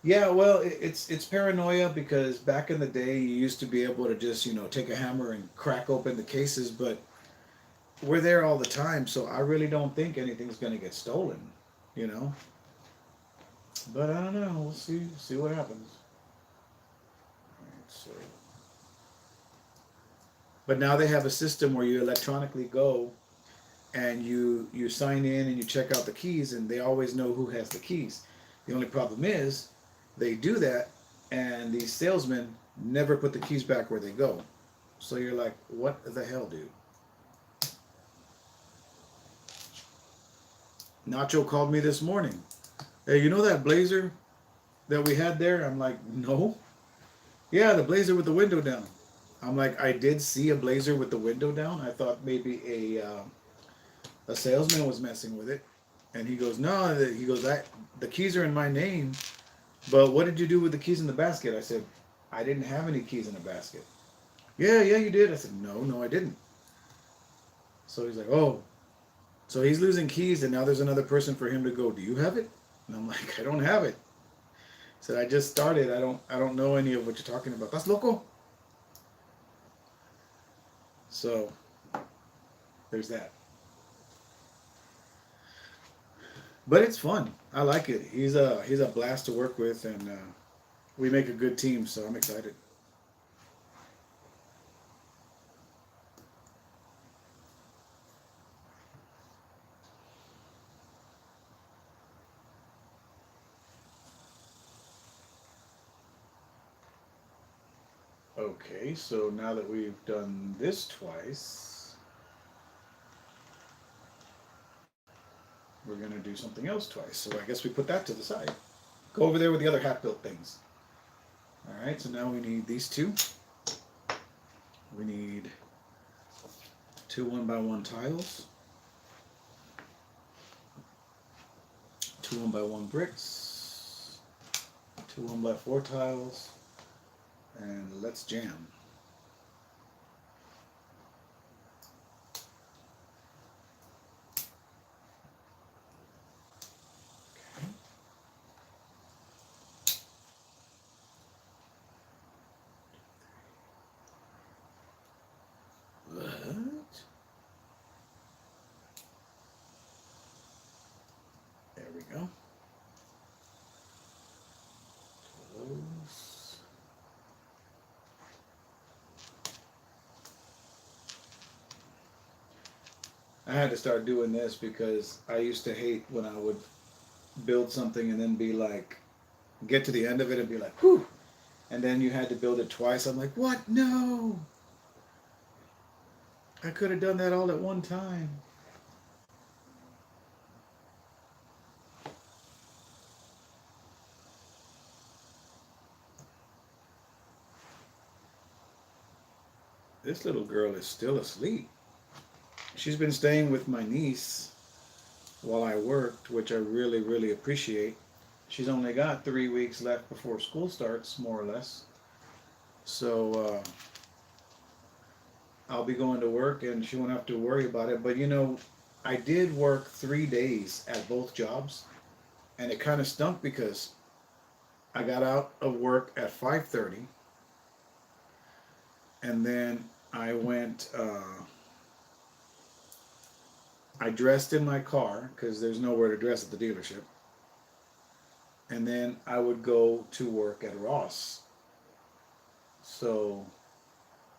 Yeah, well, it's paranoia because back in the day you used to be able to just, take a hammer and crack open the cases, but we're there all the time, so I really don't think anything's going to get stolen, you know? But I don't know. We'll see what happens. Alright, so but now they have a system where you electronically go and you sign in and you check out the keys, and they always know who has the keys. The only problem is they do that and these salesmen never put the keys back where they go. So you're like, what the hell, dude? Nacho called me this morning. Hey, you know that blazer that we had there? I'm like, no. Yeah, the blazer with the window down. I'm like, I did see a blazer with the window down. I thought maybe a salesman was messing with it. And he goes, no. He goes, the keys are in my name. But what did you do with the keys in the basket? I said, I didn't have any keys in the basket. Yeah, you did. I said, no, I didn't. So he's like, oh. So he's losing keys, and now there's another person for him to go, do you have it? And I'm like, I don't have it. I said, I just started. I don't know any of what you're talking about. That's loco. So there's that. But it's fun. I like it. He's a blast to work with, and we make a good team, so I'm excited. Okay, so now that we've done this twice, we're going to do something else twice. So I guess we put that to the side. Go over there with the other half-built things. All right, so now we need these two. We need 2 1x1 tiles, 2 1x1 bricks, 2 1x4 tiles, and let's jam. There we go. Close. I had to start doing this because I used to hate when I would build something and then be like, get to the end of it and be like, whew. And then you had to build it twice. I'm like, what? No. I could have done that all at one time. This little girl is still asleep. She's been staying with my niece while I worked, which I really, really appreciate. She's only got 3 weeks left before school starts, more or less. So I'll be going to work and she won't have to worry about it. But you know, I did work 3 days at both jobs, and it kind of stunk because I got out of work at 5:30, and then I went. I dressed in my car because there's nowhere to dress at the dealership, and then I would go to work at Ross. So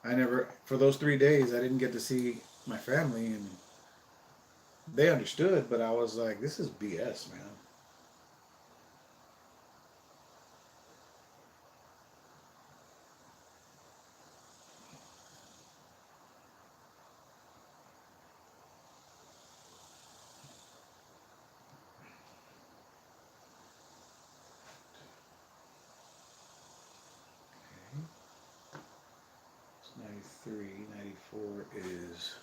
I never, for those 3 days, I didn't get to see my family, and they understood, but I was like, this is BS, man. Okay. It's 93, 94 is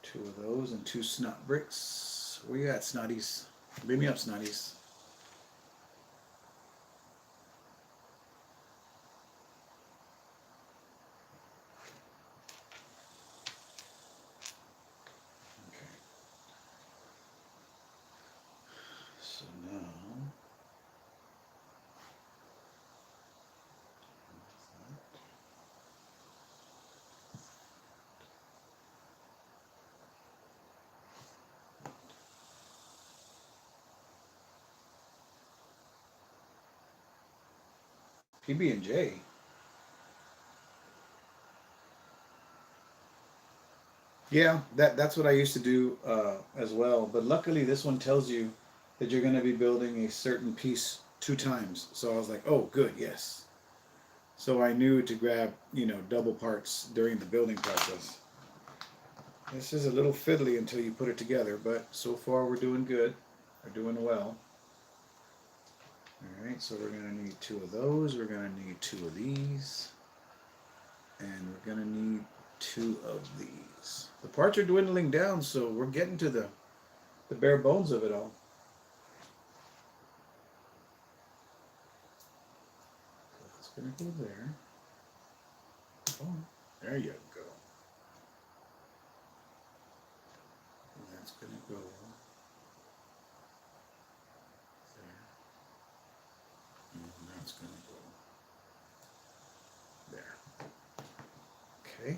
two of those and two snot bricks. Where you at, Snotties? Beam me up, Snotties. Okay. So now PB&J. Yeah, that's what I used to do as well. But luckily, this one tells you that you're going to be building a certain piece 2 times. So I was like, oh, good, yes. So I knew to grab, you know, double parts during the building process. This is a little fiddly until you put it together, but so far we're doing good. We're doing well. All right, so we're going to need two of those. We're going to need two of these. And we're going to need two of these. The parts are dwindling down, so we're getting to the bare bones of it all. So that's going to go there. Oh, there you go. And that's going to go there. And that's going to go there. Okay.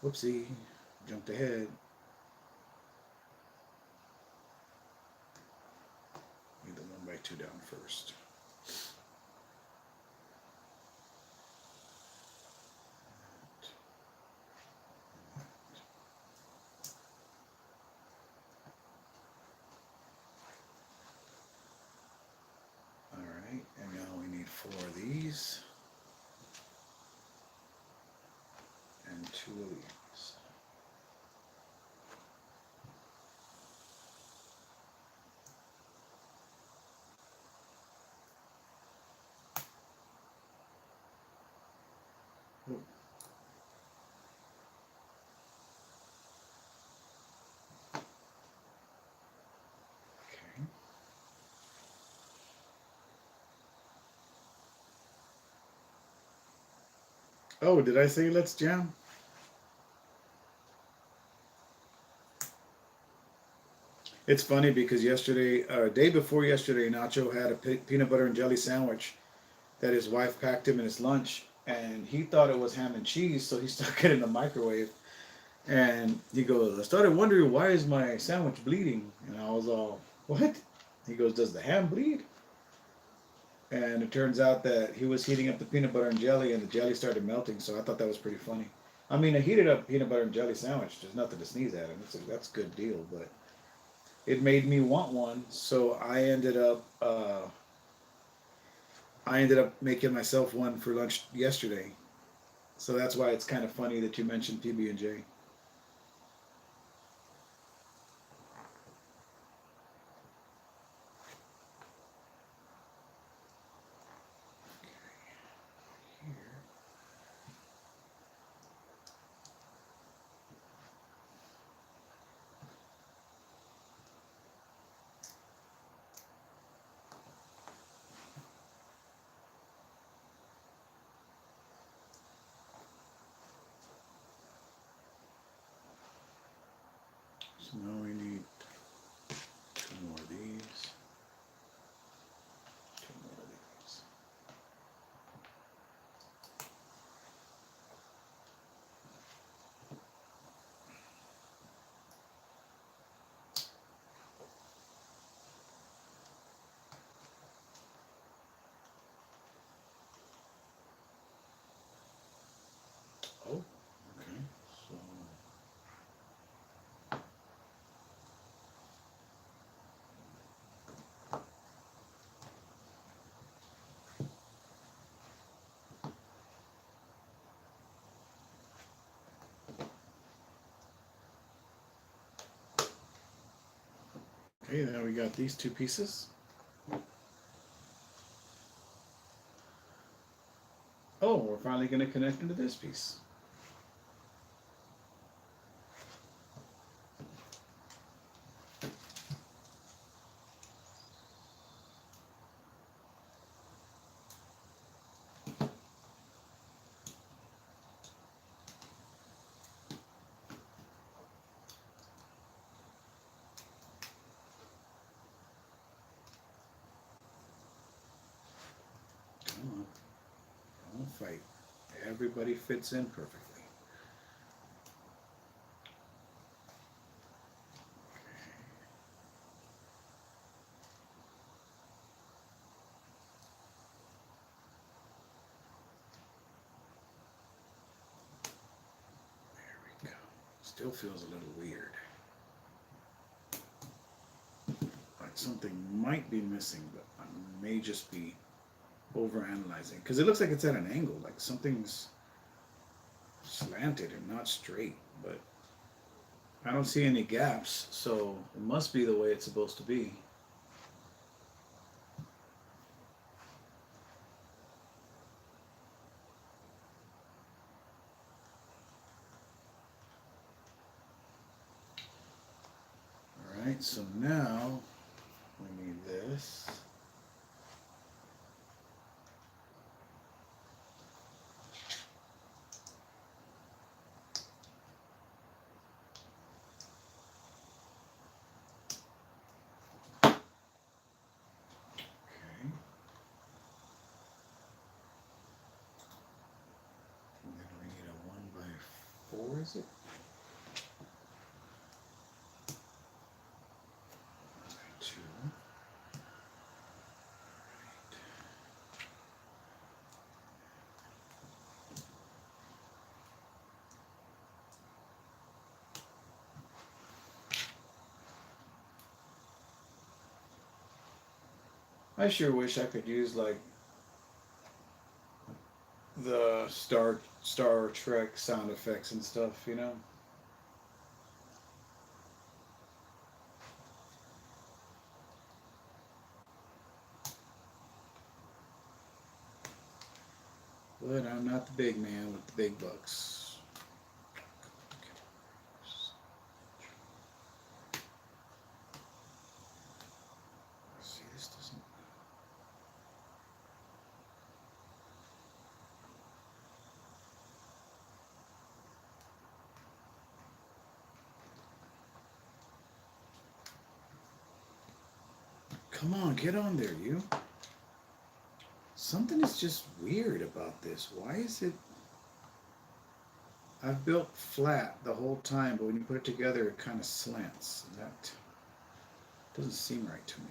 Whoopsie. Jumped ahead. Need the 1x2 down first. Alright, and now we need 4 of these. And 2 of these. Ooh. Okay. Oh, did I say let's jam? It's funny because yesterday, day before yesterday, Nacho had a peanut butter and jelly sandwich that his wife packed him in his lunch, and he thought it was ham and cheese, so he stuck it in the microwave. And he goes, I started wondering, why is my sandwich bleeding? And I was all, what? He goes, does the ham bleed? And it turns out that he was heating up the peanut butter and jelly, and the jelly started melting. So I thought that was pretty funny. I mean, a heated up peanut butter and jelly sandwich, there's nothing to sneeze at, and that's a good deal. But it made me want one, so I ended up making myself one for lunch yesterday. So that's why it's kind of funny that you mentioned PB&J. So now we need 2 more of these. 2 more of these. Oh, okay. So okay, now we got these 2 pieces. Oh, we're finally going to connect into this piece. Come on. Don't fight. Everybody fits in perfectly. There we go. Still feels a little weird. Like something might be missing, but I may just be overanalyzing. Because it looks like it's at an angle, like something's slanted and not straight, but I don't see any gaps, so it must be the way it's supposed to be. Alright, so now we need this. Okay. And then we need a 1x4, is it? 1x2. I sure wish I could use like the Star Trek sound effects and stuff, you know? But I'm not the big man with the big bucks. See, this doesn't. Come on, get on there, you. Something is just weird about this. Why is it... I've built flat the whole time, but when you put it together, it kind of slants. That doesn't seem right to me.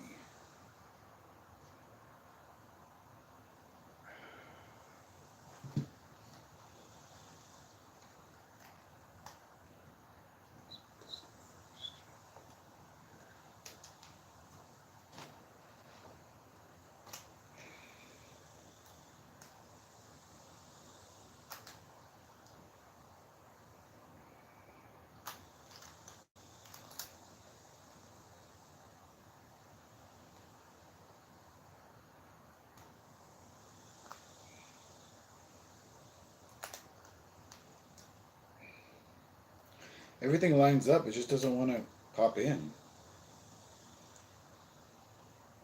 Everything lines up, it just doesn't want to pop in.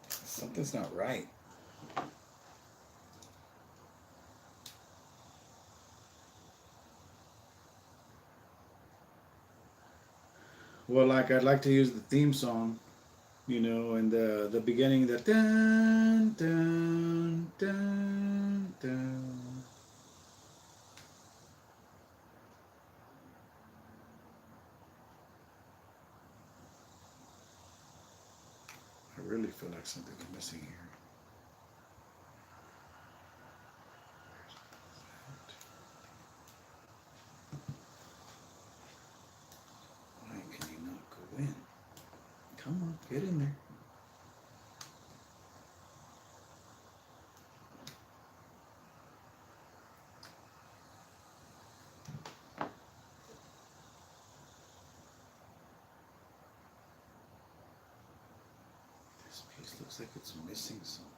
Something's not right. Well, like I'd like to use the theme song, you know, and the beginning, the dun dun dun dun. I really feel like something's missing here. Why can you not go in? Come on, get in there. This piece looks like it's missing something.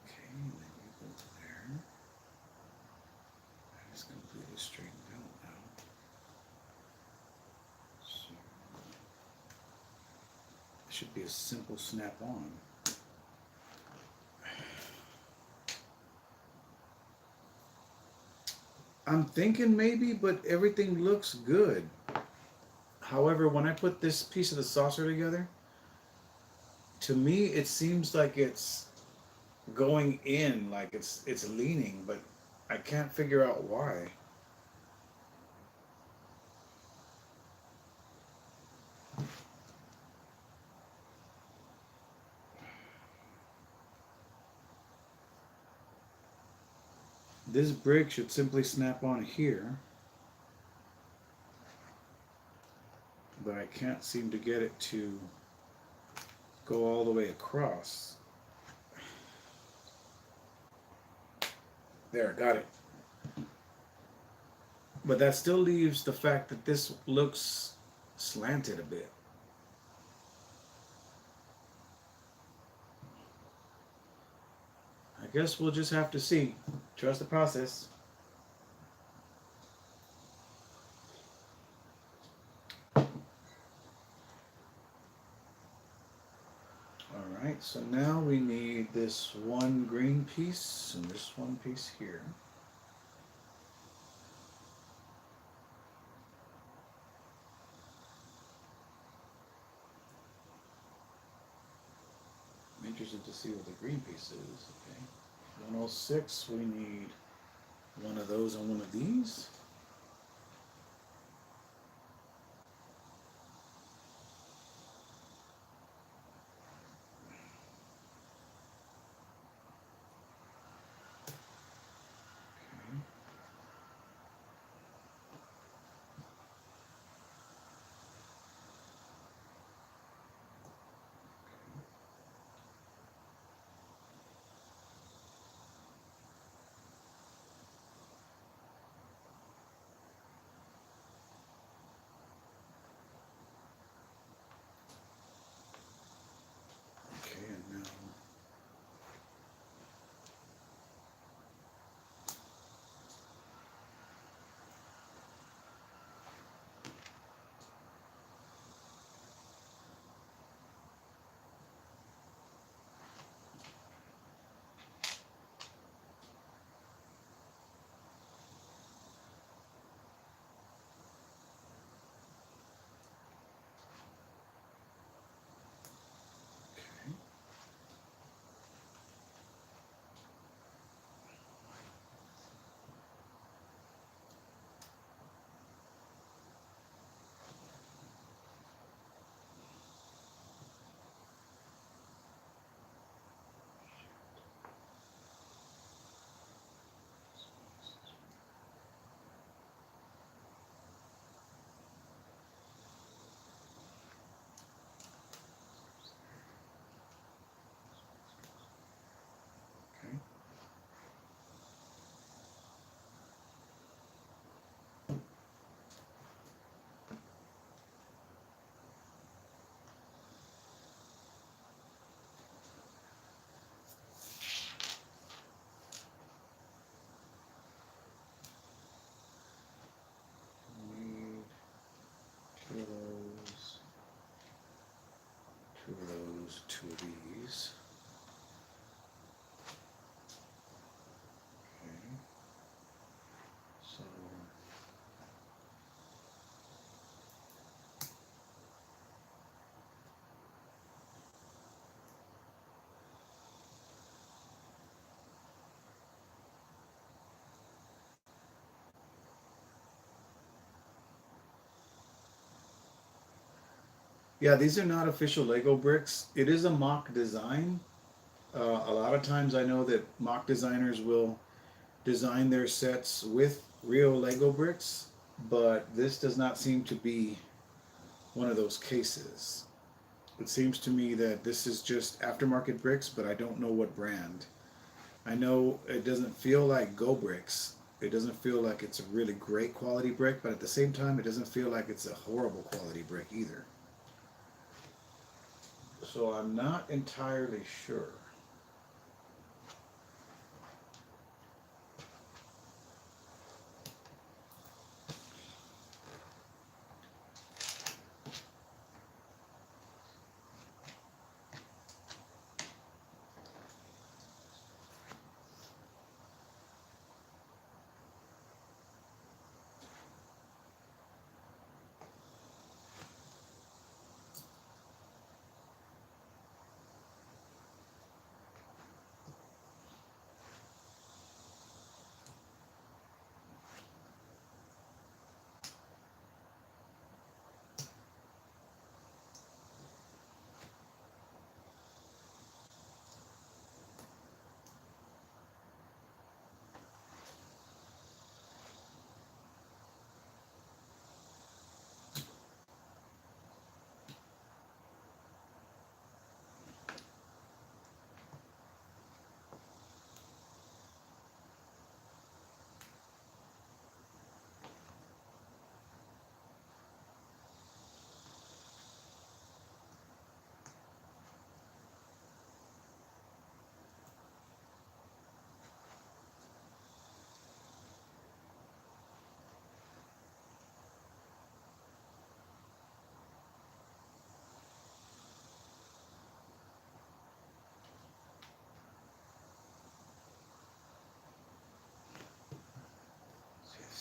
Okay, and then you go there. That is completely straightened out now. So it should be a simple snap on. I'm thinking maybe, but everything looks good. However, when I put this piece of the saucer together, to me it seems like it's going in, like it's leaning, but I can't figure out why. This brick should simply snap on here, but I can't seem to get it to go all the way across. There, got it. But that still leaves the fact that this looks slanted a bit. I guess we'll just have to see. Trust the process. Alright, so now we need this one green piece and this one piece here. I'm interested to see what the green piece is. Okay, 106, we need one of those and one of these. Yeah, these are not official Lego bricks. It is a mock design. A lot of times I know that mock designers will design their sets with real Lego bricks, but this does not seem to be one of those cases. It seems to me that this is just aftermarket bricks, but I don't know what brand. I know it doesn't feel like Go Bricks. It doesn't feel like it's a really great quality brick, but at the same time, it doesn't feel like it's a horrible quality brick either. So I'm not entirely sure.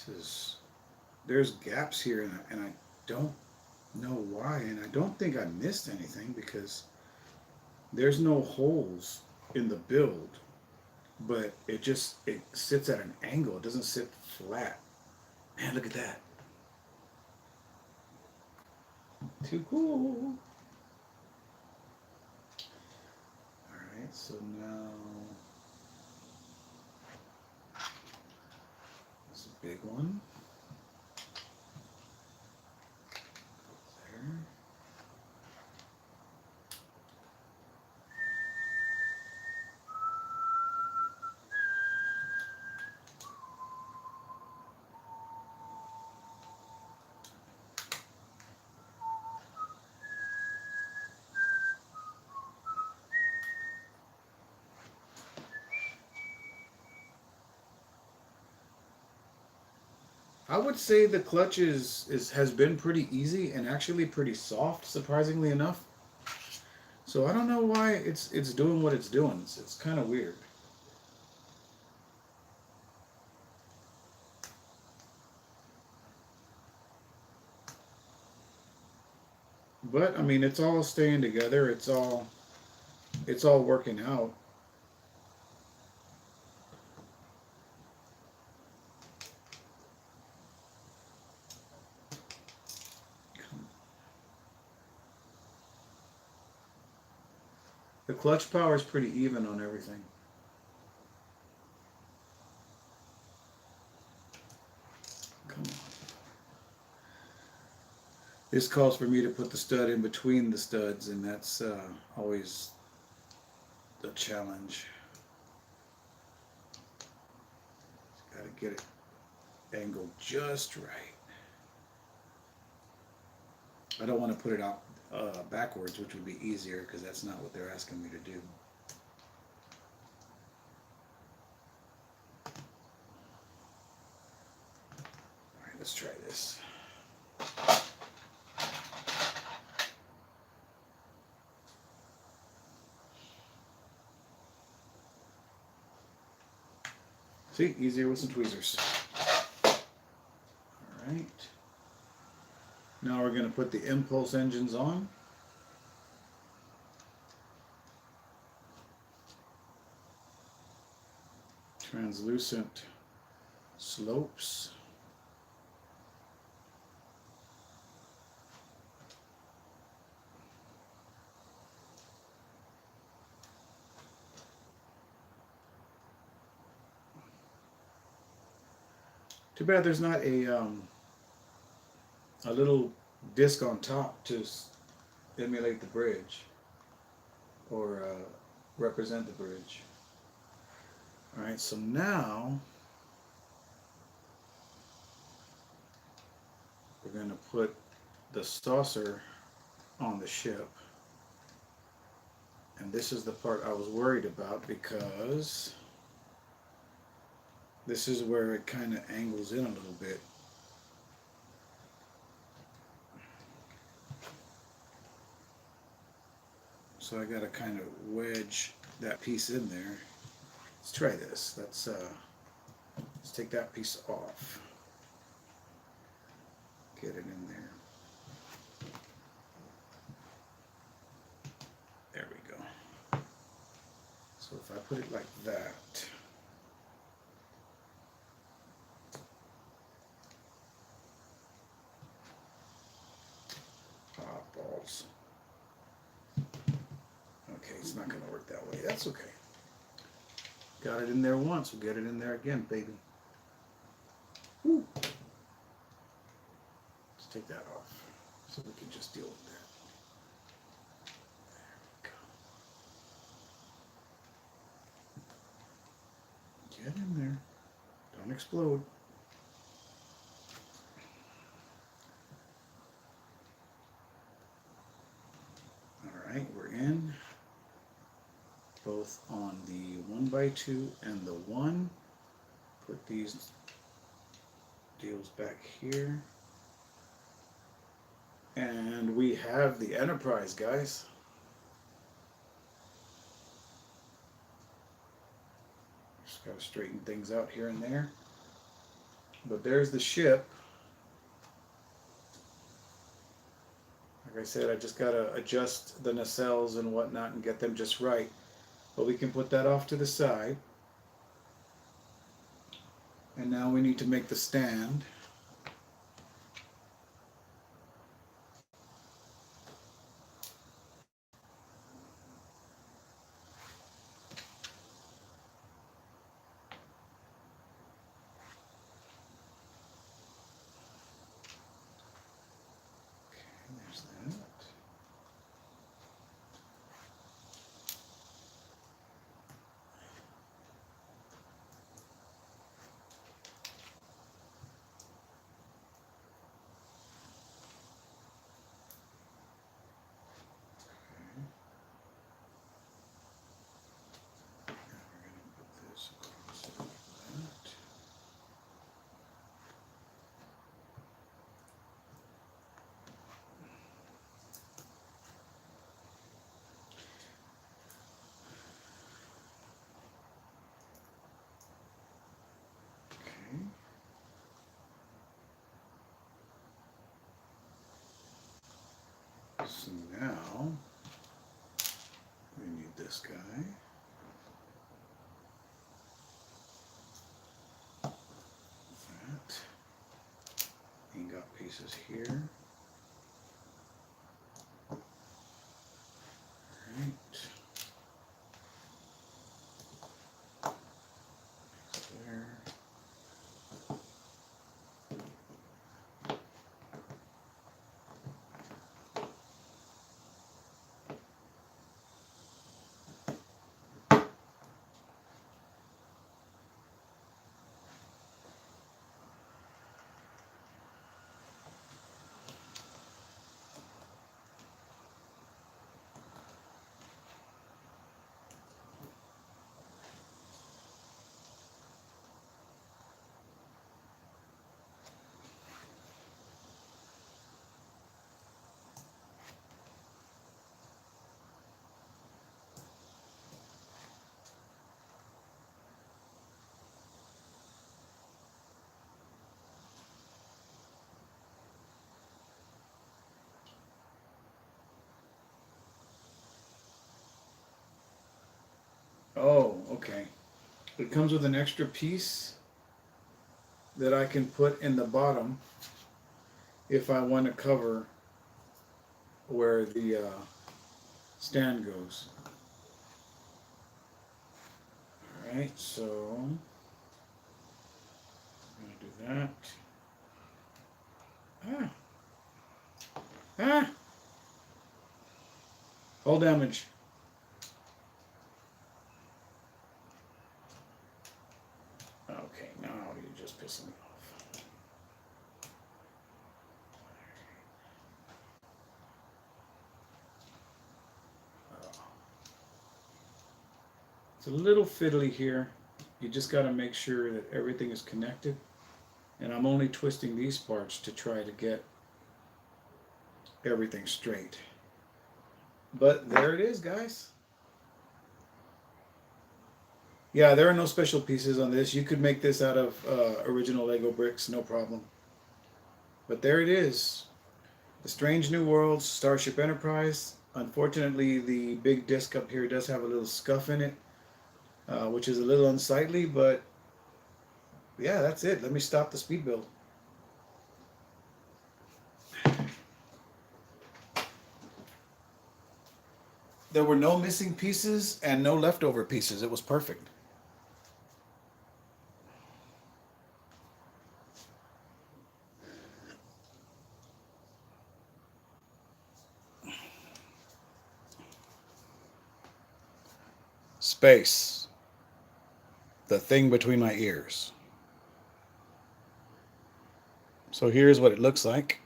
This is there's gaps here, and I don't know why, and I don't think I missed anything because there's no holes in the build, but it sits at an angle. It doesn't sit flat. Man, look at that. Too cool. All right, so now this is a big one. There. I would say the clutch is has been pretty easy and actually pretty soft, surprisingly enough. So I don't know why it's doing what it's doing. It's kind of weird. But I mean, it's all staying together. It's all working out. The clutch power is pretty even on everything. Come on. This calls for me to put the stud in between the studs, and that's always a challenge. Got to get it angled just right. I don't want to put it out backwards, which would be easier because that's not what they're asking me to do. All right, let's try this. See, easier with some tweezers. All right. Now we're going to put the impulse engines on. Translucent slopes. Too bad there's not a little disc on top to emulate the bridge or represent the bridge. All right, so now we're going to put the saucer on the ship. And this is the part I was worried about because this is where it kind of angles in a little bit. So I got to kind of wedge that piece in there. Let's try this. Let's take that piece off. Get it in there. There we go. So if I put it like that, balls. Okay, it's not going to work that way. That's okay. Got it in there once, we'll get it in there again, baby. Woo. Let's take that off so we can just deal with that. There we go. Get in there. Don't explode. All right, we're in. Both on the 1x2 and the 1. Put these deals back here. And we have the Enterprise, guys. Just got to straighten things out here and there. But there's the ship. Like I said, I just got to adjust the nacelles and whatnot and get them just right. But we can put that off to the side. And now we need to make the stand. Okay, there's that. So now we need this guy. That. You got pieces here. Right. There. Oh, okay. It comes with an extra piece that I can put in the bottom if I want to cover where the stand goes. Alright, so I'm going to do that. Ah. Ah. Hull damage. Okay, now you're just pissing me off. It's a little fiddly here. You just got to make sure that everything is connected. And I'm only twisting these parts to try to get everything straight. But there it is, guys. Yeah, there are no special pieces on this. You could make this out of original Lego bricks, no problem. But there it is. The Strange New Worlds Starship Enterprise. Unfortunately, the big disc up here does have a little scuff in it, which is a little unsightly, but yeah, that's it. Let me stop the speed build. There were no missing pieces and no leftover pieces. It was perfect. Space. The thing between my ears. So here's what it looks like.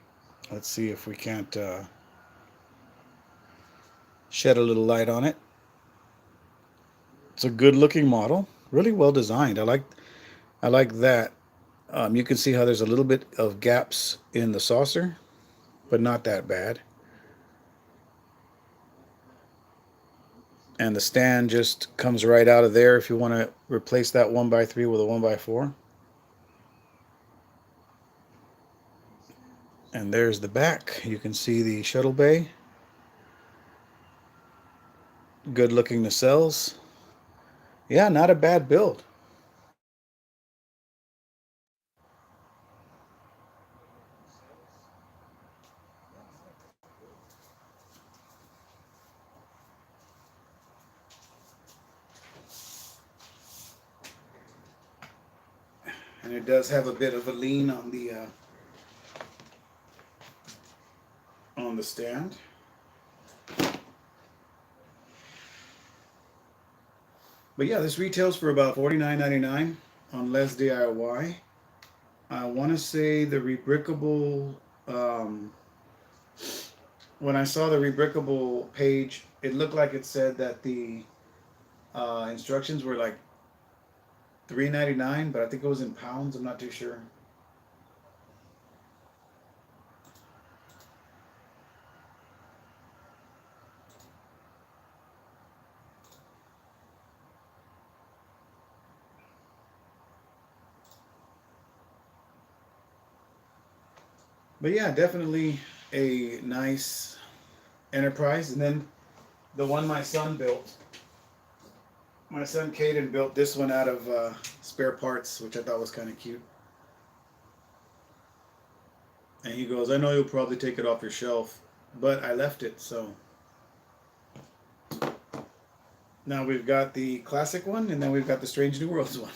Let's see if we can't shed a little light on it. It's a good looking model, really well designed. I like that. You can see how there's a little bit of gaps in the saucer, but not that bad. And the stand just comes right out of there if you want to replace that 1x3 with a 1x4. And there's the back. You can see the shuttle bay. Good looking nacelles. Yeah, not a bad build. And it does have a bit of a lean on the stand. But yeah, this retails for about $49.99 on LESDIY. I want to say the rebrickable, when I saw the rebrickable page, it looked like it said that the instructions were like $3.99, but I think it was in pounds. I'm not too sure. But yeah, definitely a nice Enterprise. And then the one my son built. My son Caden built this one out of spare parts, which I thought was kind of cute. And he goes, I know you'll probably take it off your shelf, but I left it, so. Now we've got the classic one, and then we've got the Strange New Worlds one.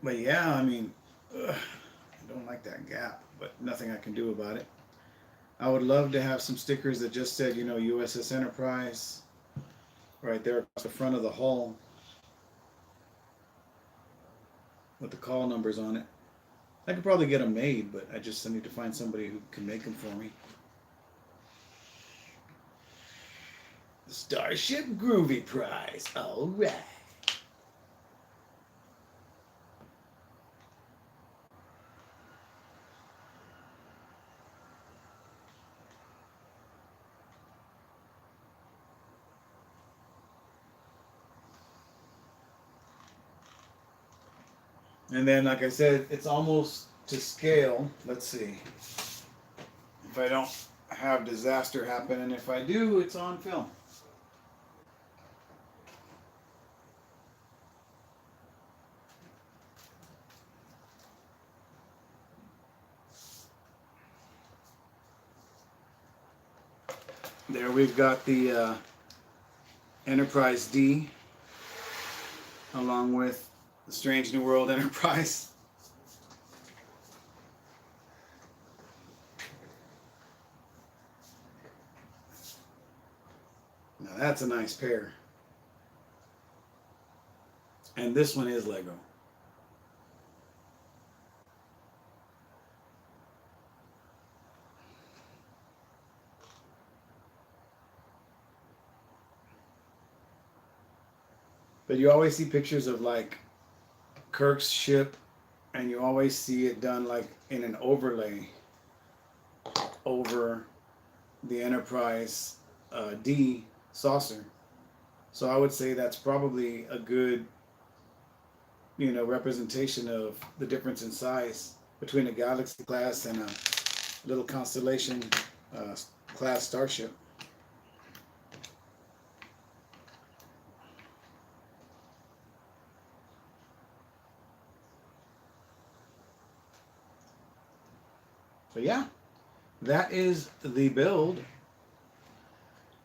But yeah, I mean, I don't like that gap, but nothing I can do about it. I would love to have some stickers that just said, you know, USS Enterprise right there across the front of the hull with the call numbers on it. I could probably get them made, but I need to find somebody who can make them for me. The Starship Groovy Prize. All right. And then, like I said, it's almost to scale. Let's see if I don't have disaster happen, and if I do, it's on film. There we've got the Enterprise D. along with the Strange New World Enterprise. Now that's a nice pair. And this one is Lego. But you always see pictures of like Kirk's ship, and you always see it done like in an overlay over the Enterprise D saucer. So I would say that's probably a good, you know, representation of the difference in size between a Galaxy class and a little Constellation class starship. So yeah, that is the build.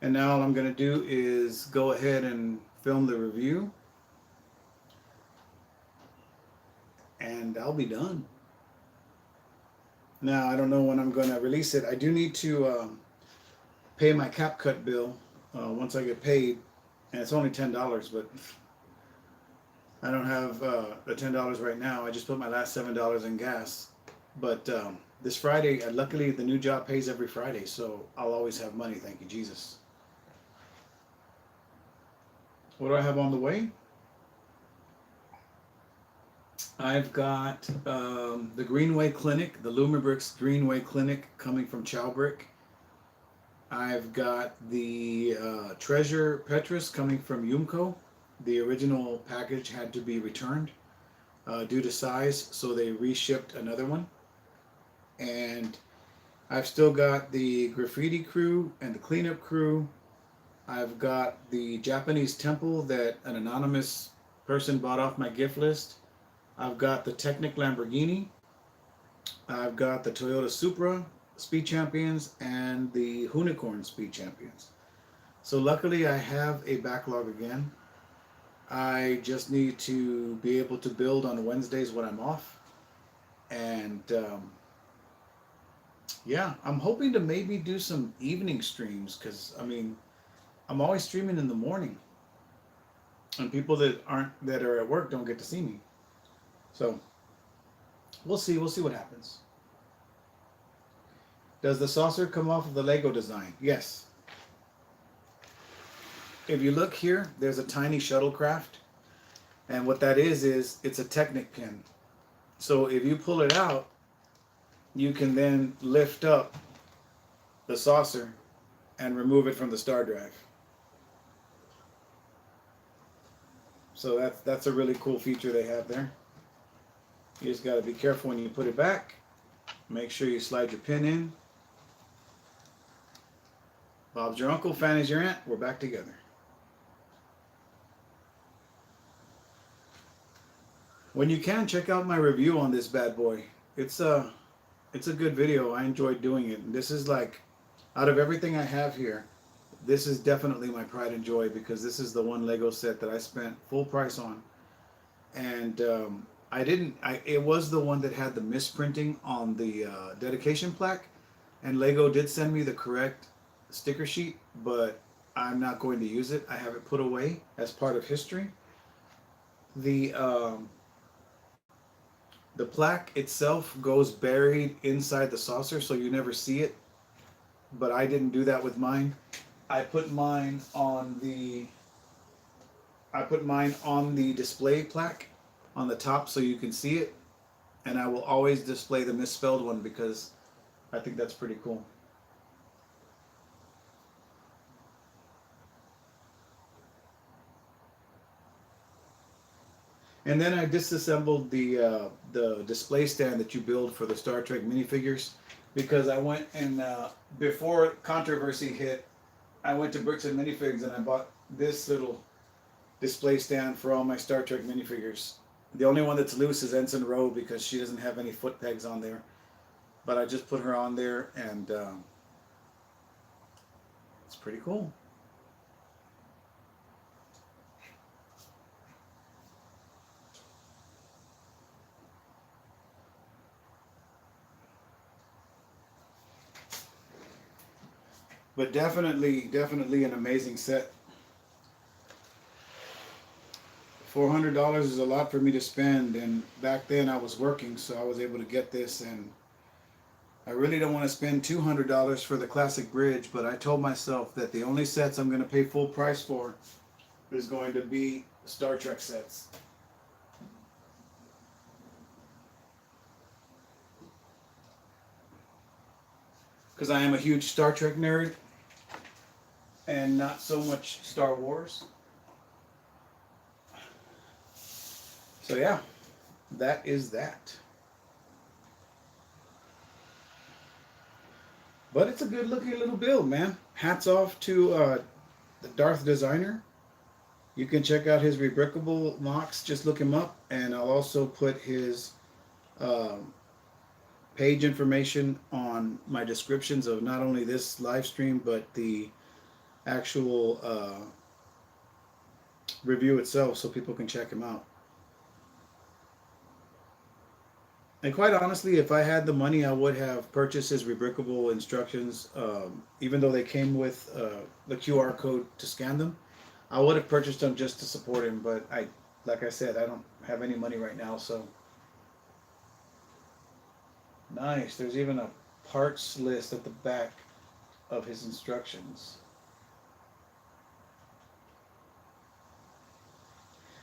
And now all I'm going to do is go ahead and film the review. And I'll be done. Now, I don't know when I'm going to release it. I do need to pay my CapCut bill once I get paid. And it's only $10, but I don't have the $10 right now. I just put my last $7 in gas. But this Friday, luckily the new job pays every Friday, so I'll always have money, thank you Jesus. What do I have on the way? I've got the Greenway Clinic, the Lumibricks Greenway Clinic coming from Chowbrick. I've got the Treasure Petrus coming from YOUMKO. The original package had to be returned due to size, so they reshipped another one. And I've still got the Graffiti Crew and the Cleanup Crew. I've got the Japanese temple that an anonymous person bought off my gift list. I've got the Technic Lamborghini. I've got the Toyota Supra Speed Champions and the Unicorn Speed Champions. So luckily I have a backlog again. I just need to be able to build on Wednesdays when I'm off. And yeah, I'm hoping to maybe do some evening streams, because I mean, I'm always streaming in the morning, and people that are at work don't get to see me. So we'll see what happens. Does the saucer come off of the Lego design? Yes. If you look here, there's a tiny shuttlecraft, and what that is it's a Technic pin. So if you pull it out, you can then lift up the saucer and remove it from the star drive. So that's a really cool feature they have there. You just got to be careful when you put it back. Make sure you slide your pin in. Bob's your uncle, Fanny's your aunt. We're back together. When you can, check out my review on this bad boy. It's a good video. I enjoyed doing it. This is like, out of everything I have here, this is definitely my pride and joy, because this is the one Lego set that I spent full price on. And it was the one that had the misprinting on the dedication plaque, and Lego did send me the correct sticker sheet, but I'm not going to use it. I have it put away as part of history. The plaque itself goes buried inside the saucer, so you never see it. But I didn't do that with mine. I put mine on the display plaque on the top so you can see it. And I will always display the misspelled one because I think that's pretty cool. And then I disassembled the display stand that you build for the Star Trek minifigures, because I went and before controversy hit, I went to Bricks and Minifigs and I bought this little display stand for all my Star Trek minifigures. The only one that's loose is Ensign Rowe, because she doesn't have any foot pegs on there. But I just put her on there, and it's pretty cool. But definitely an amazing set. $400 is a lot for me to spend, and back then I was working, so I was able to get this. And I really don't want to spend $200 for the classic bridge, but I told myself that the only sets I'm going to pay full price for is going to be Star Trek sets. Because I am a huge Star Trek nerd and not so much Star Wars. So yeah, that is that. But it's a good looking little build, man. Hats off to the DarthDesigner. You can check out his rebrickable mocks. Just look him up, and I'll also put his page information on my descriptions of not only this live stream but the actual review itself, so people can check him out. And quite honestly, if I had the money, I would have purchased his rebrickable instructions, even though they came with the QR code to scan them. I would have purchased them just to support him, but like I said, I don't have any money right now, so. Nice. There's even a parts list at the back of his instructions.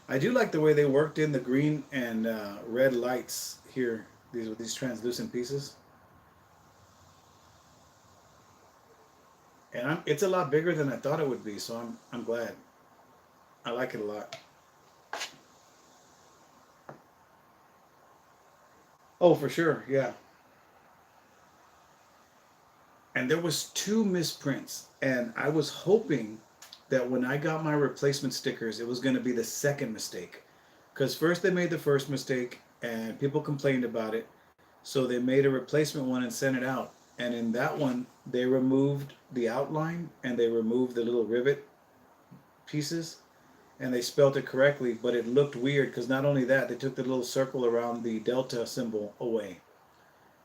I do like the way they worked in the green and red lights here. These translucent pieces. And it's a lot bigger than I thought it would be, so I'm glad. I like it a lot. Oh, for sure, yeah. And there was 2 misprints, and I was hoping that when I got my replacement stickers, it was going to be the second mistake. Because first they made the first mistake, and people complained about it. So they made a replacement one and sent it out. And in that one, they removed the outline and they removed the little rivet pieces, and they spelled it correctly, but it looked weird because not only that, they took the little circle around the delta symbol away.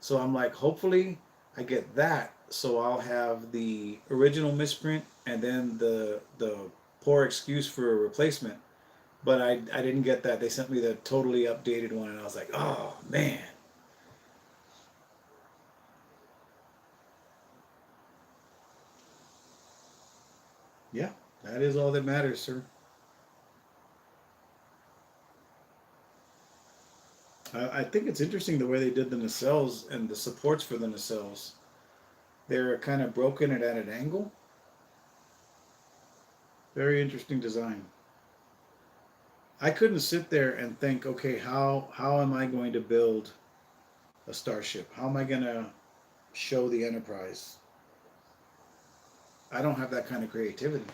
So I'm like, hopefully I get that, so I'll have the original misprint and then the poor excuse for a replacement. But I didn't get that. They sent me the totally updated one, and I was like, oh man. Yeah, that is all that matters, sir. I think it's interesting the way they did the nacelles and the supports for the nacelles. They're kind of broken at an angle. Very interesting design. I couldn't sit there and think, okay, how am I going to build a starship? How am I going to show the Enterprise? I don't have that kind of creativity.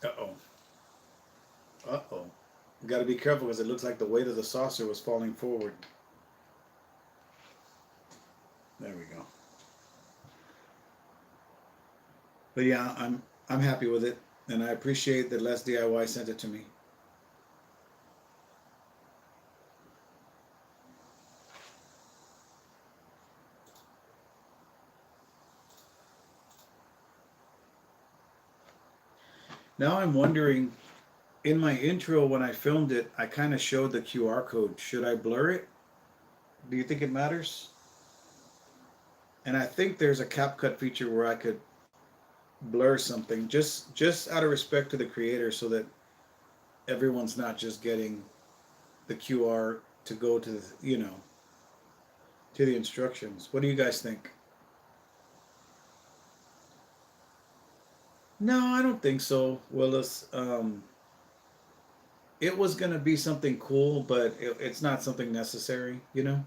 Uh-oh. Uh-oh. You got to be careful because it looks like the weight of the saucer was falling forward. There we go. But yeah, I'm happy with it, and I appreciate that LESDIY sent it to me. Now I'm wondering, in my intro when I filmed it, I kind of showed the QR code. Should I blur it? Do you think it matters? And I think there's a CapCut feature where I could blur something just out of respect to the creator, so that everyone's not just getting the QR to go to the, to the instructions. What do you guys think? No, I don't think so, Willis. It was gonna be something cool, but it's not something necessary, you know?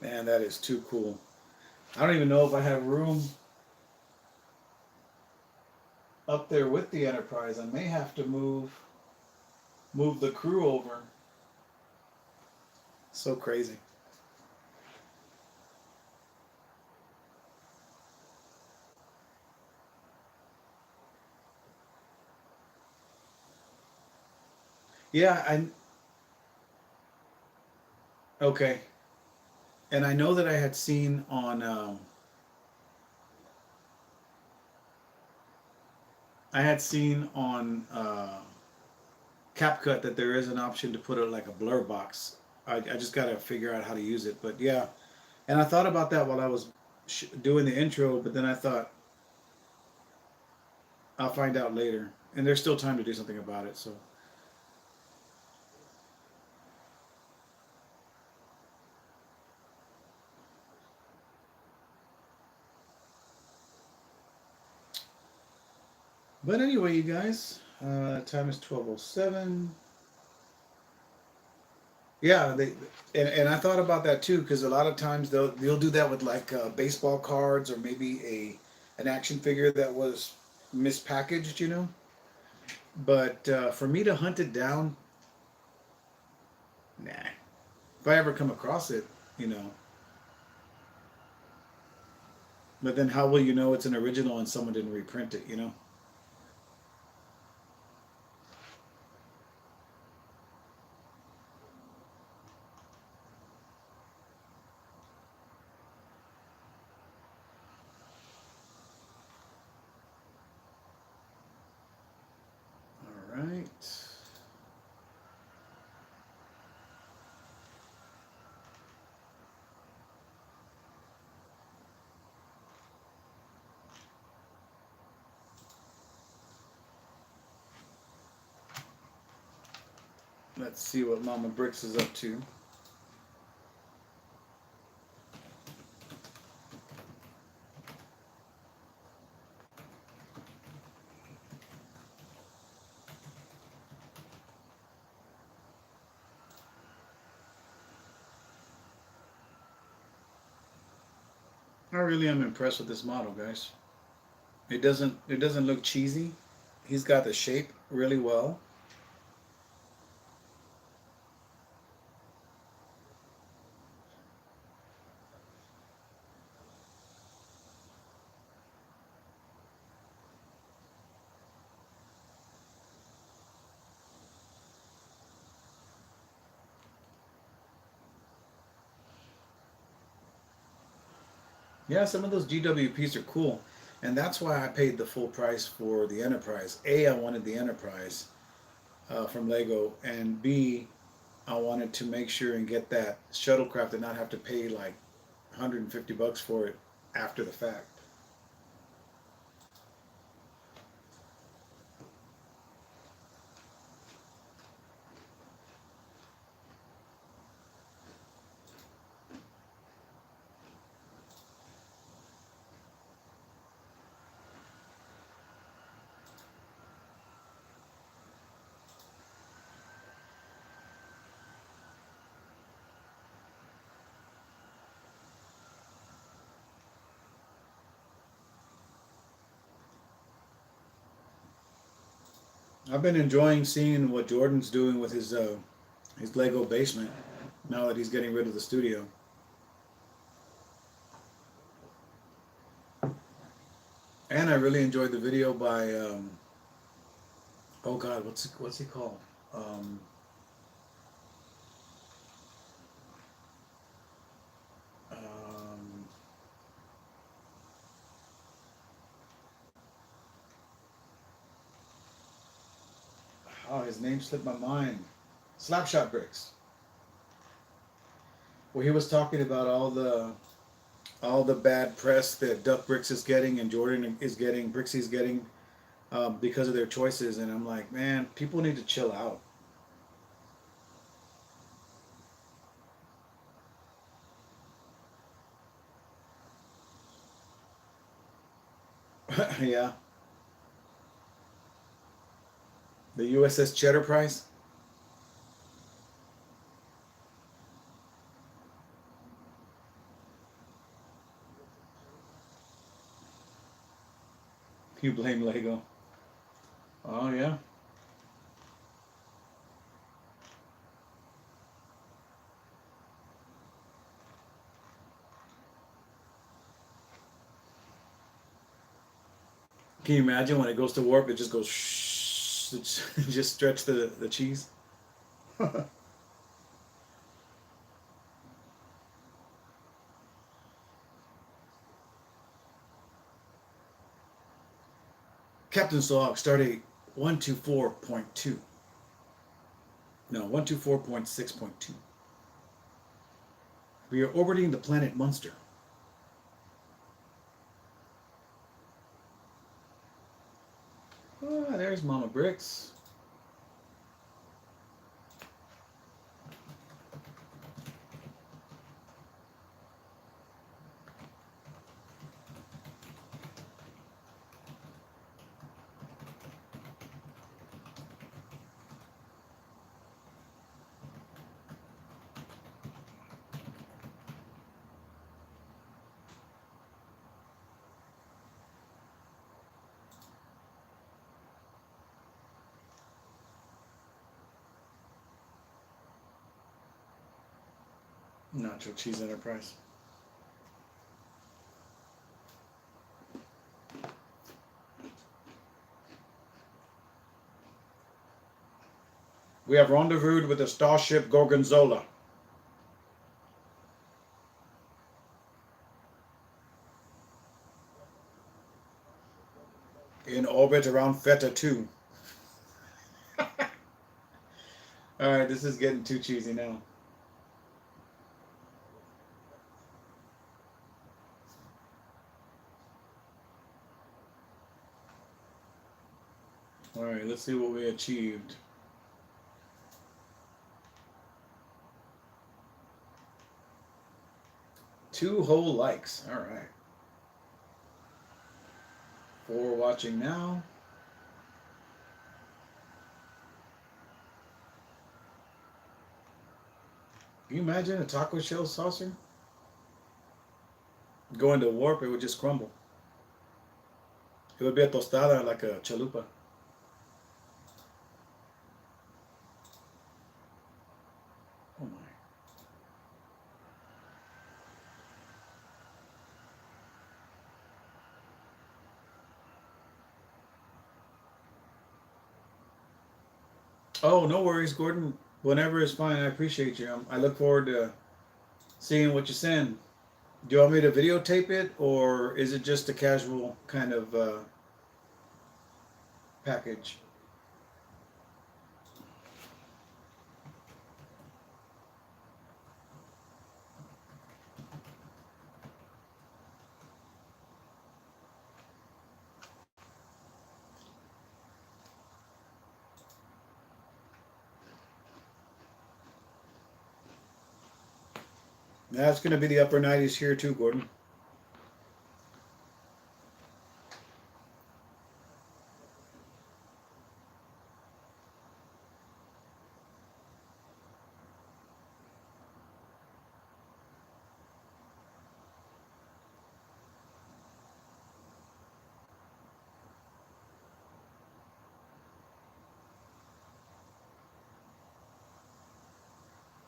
Man, that is too cool. I don't even know if I have room up there with the Enterprise. I may have to move move the crew over. So crazy. Yeah, I okay. And I know that I had seen on I had seen on CapCut that there is an option to put it like a blur box. I just got to figure out how to use it. But yeah, and I thought about that while I was doing the intro, but then I thought I'll find out later. And there's still time to do something about it. So, but anyway, you guys, time is 12:07. Yeah, and I thought about that too because a lot of times they'll do that with like baseball cards or maybe an action figure that was mispackaged, you know. But for me to hunt it down, nah. If I ever come across it, you know. But then how will you know it's an original and someone didn't reprint it, you know? All right. Let's see what Mama Bricks is up to. I really am impressed with this model, guys. It doesn't look cheesy. He's got the shape really well. Yeah, some of those GWPs are cool. And that's why I paid the full price for the Enterprise. A, I wanted the Enterprise from Lego, and B, I wanted to make sure and get that shuttlecraft and not have to pay like 150 bucks for it after the fact. I've been enjoying seeing what Jordan's doing with his Lego basement now that he's getting rid of the studio. And I really enjoyed the video by oh God, what's he called? Um, um, oh, his name slipped my mind. Slapshot Bricks, where he was talking about all the bad press that Duck Bricks is getting and Jordan is getting, Bricksy's getting because of their choices. And I'm like, man, people need to chill out. Yeah, the USS Cheddar price. You blame Lego. Oh yeah. Can you imagine when it goes to warp, it just goes shh, just stretch the cheese? Captain Sog, stardate 124.2. No, 124.6.2. We are orbiting the planet Munster. Ah, there's Mama Bricks. Nacho Cheese Enterprise. We have rendezvoused with the starship Gorgonzola in orbit around Theta 2. Alright, this is getting too cheesy now. Alright, let's see what we achieved. 2 whole likes. Alright. 4 watching now. Can you imagine a taco shell saucer? Going to warp, it would just crumble. It would be a tostada like a chalupa. Oh my. Oh, no worries, Gordon. Whenever is fine. I appreciate you. I look forward to seeing what you send. Do you want me to videotape it, or is it just a casual kind of package? That's going to be the upper 90s here too, Gordon.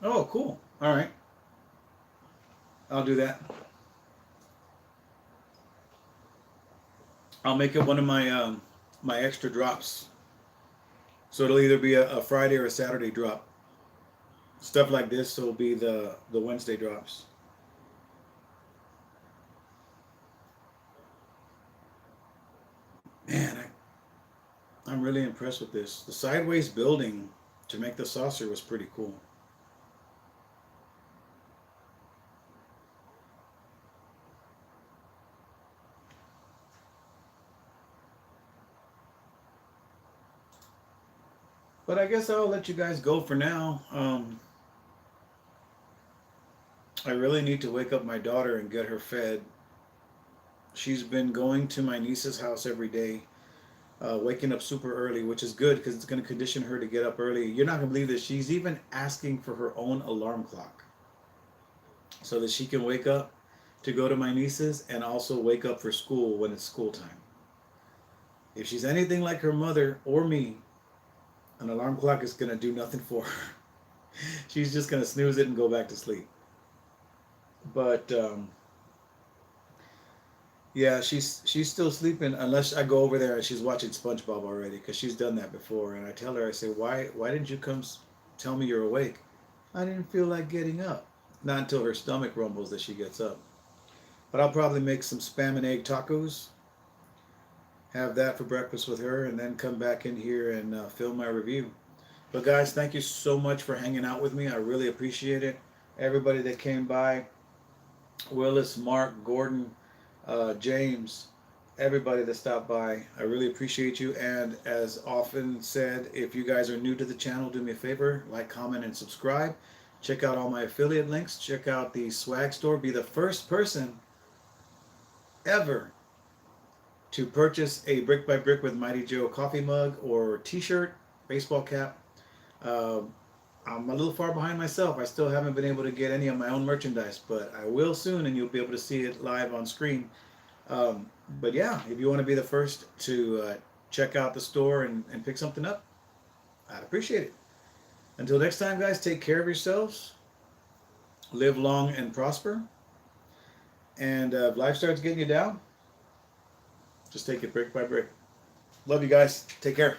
Oh, cool. All right. I'll do that. I'll make it one of my extra drops. So it'll either be a Friday or a Saturday drop. Stuff like this will be the Wednesday drops. Man, I'm really impressed with this. The sideways building to make the saucer was pretty cool. But I guess I'll let you guys go for now. I really need to wake up my daughter and get her fed. She's been going to my niece's house every day, waking up super early, which is good because it's going to condition her to get up early. You're not going to believe this. She's even asking for her own alarm clock so that she can wake up to go to my niece's and also wake up for school when it's school time. If she's anything like her mother or me, an alarm clock is going to do nothing for her. She's just going to snooze it and go back to sleep. But Yeah, she's still sleeping unless I go over there and she's watching SpongeBob already because she's done that before. And I tell her, I say, why didn't you come tell me you're awake? I didn't feel like getting up. Not until her stomach rumbles that she gets up. But I'll probably make some spam and egg tacos, have that for breakfast with her, and then come back in here and film my review. But guys, thank you so much for hanging out with me. I really appreciate it. Everybody that came by, Willis, Mark, Gordon, James, everybody that stopped by. I really appreciate you. And as often said, if you guys are new to the channel, do me a favor, like, comment, and subscribe. Check out all my affiliate links. Check out the swag store. Be the first person ever to purchase a Brick by Brick with Mighty Joe coffee mug or t-shirt, baseball cap. Uh, I'm a little far behind myself. I still haven't been able to get any of my own merchandise, but I will soon, and you'll be able to see it live on screen. Um, but yeah, if you want to be the first to check out the store and pick something up, I'd appreciate it. Until next time, guys, take care of yourselves. Live long and prosper. And if life starts getting you down, just take it brick by brick. Love you guys. Take care.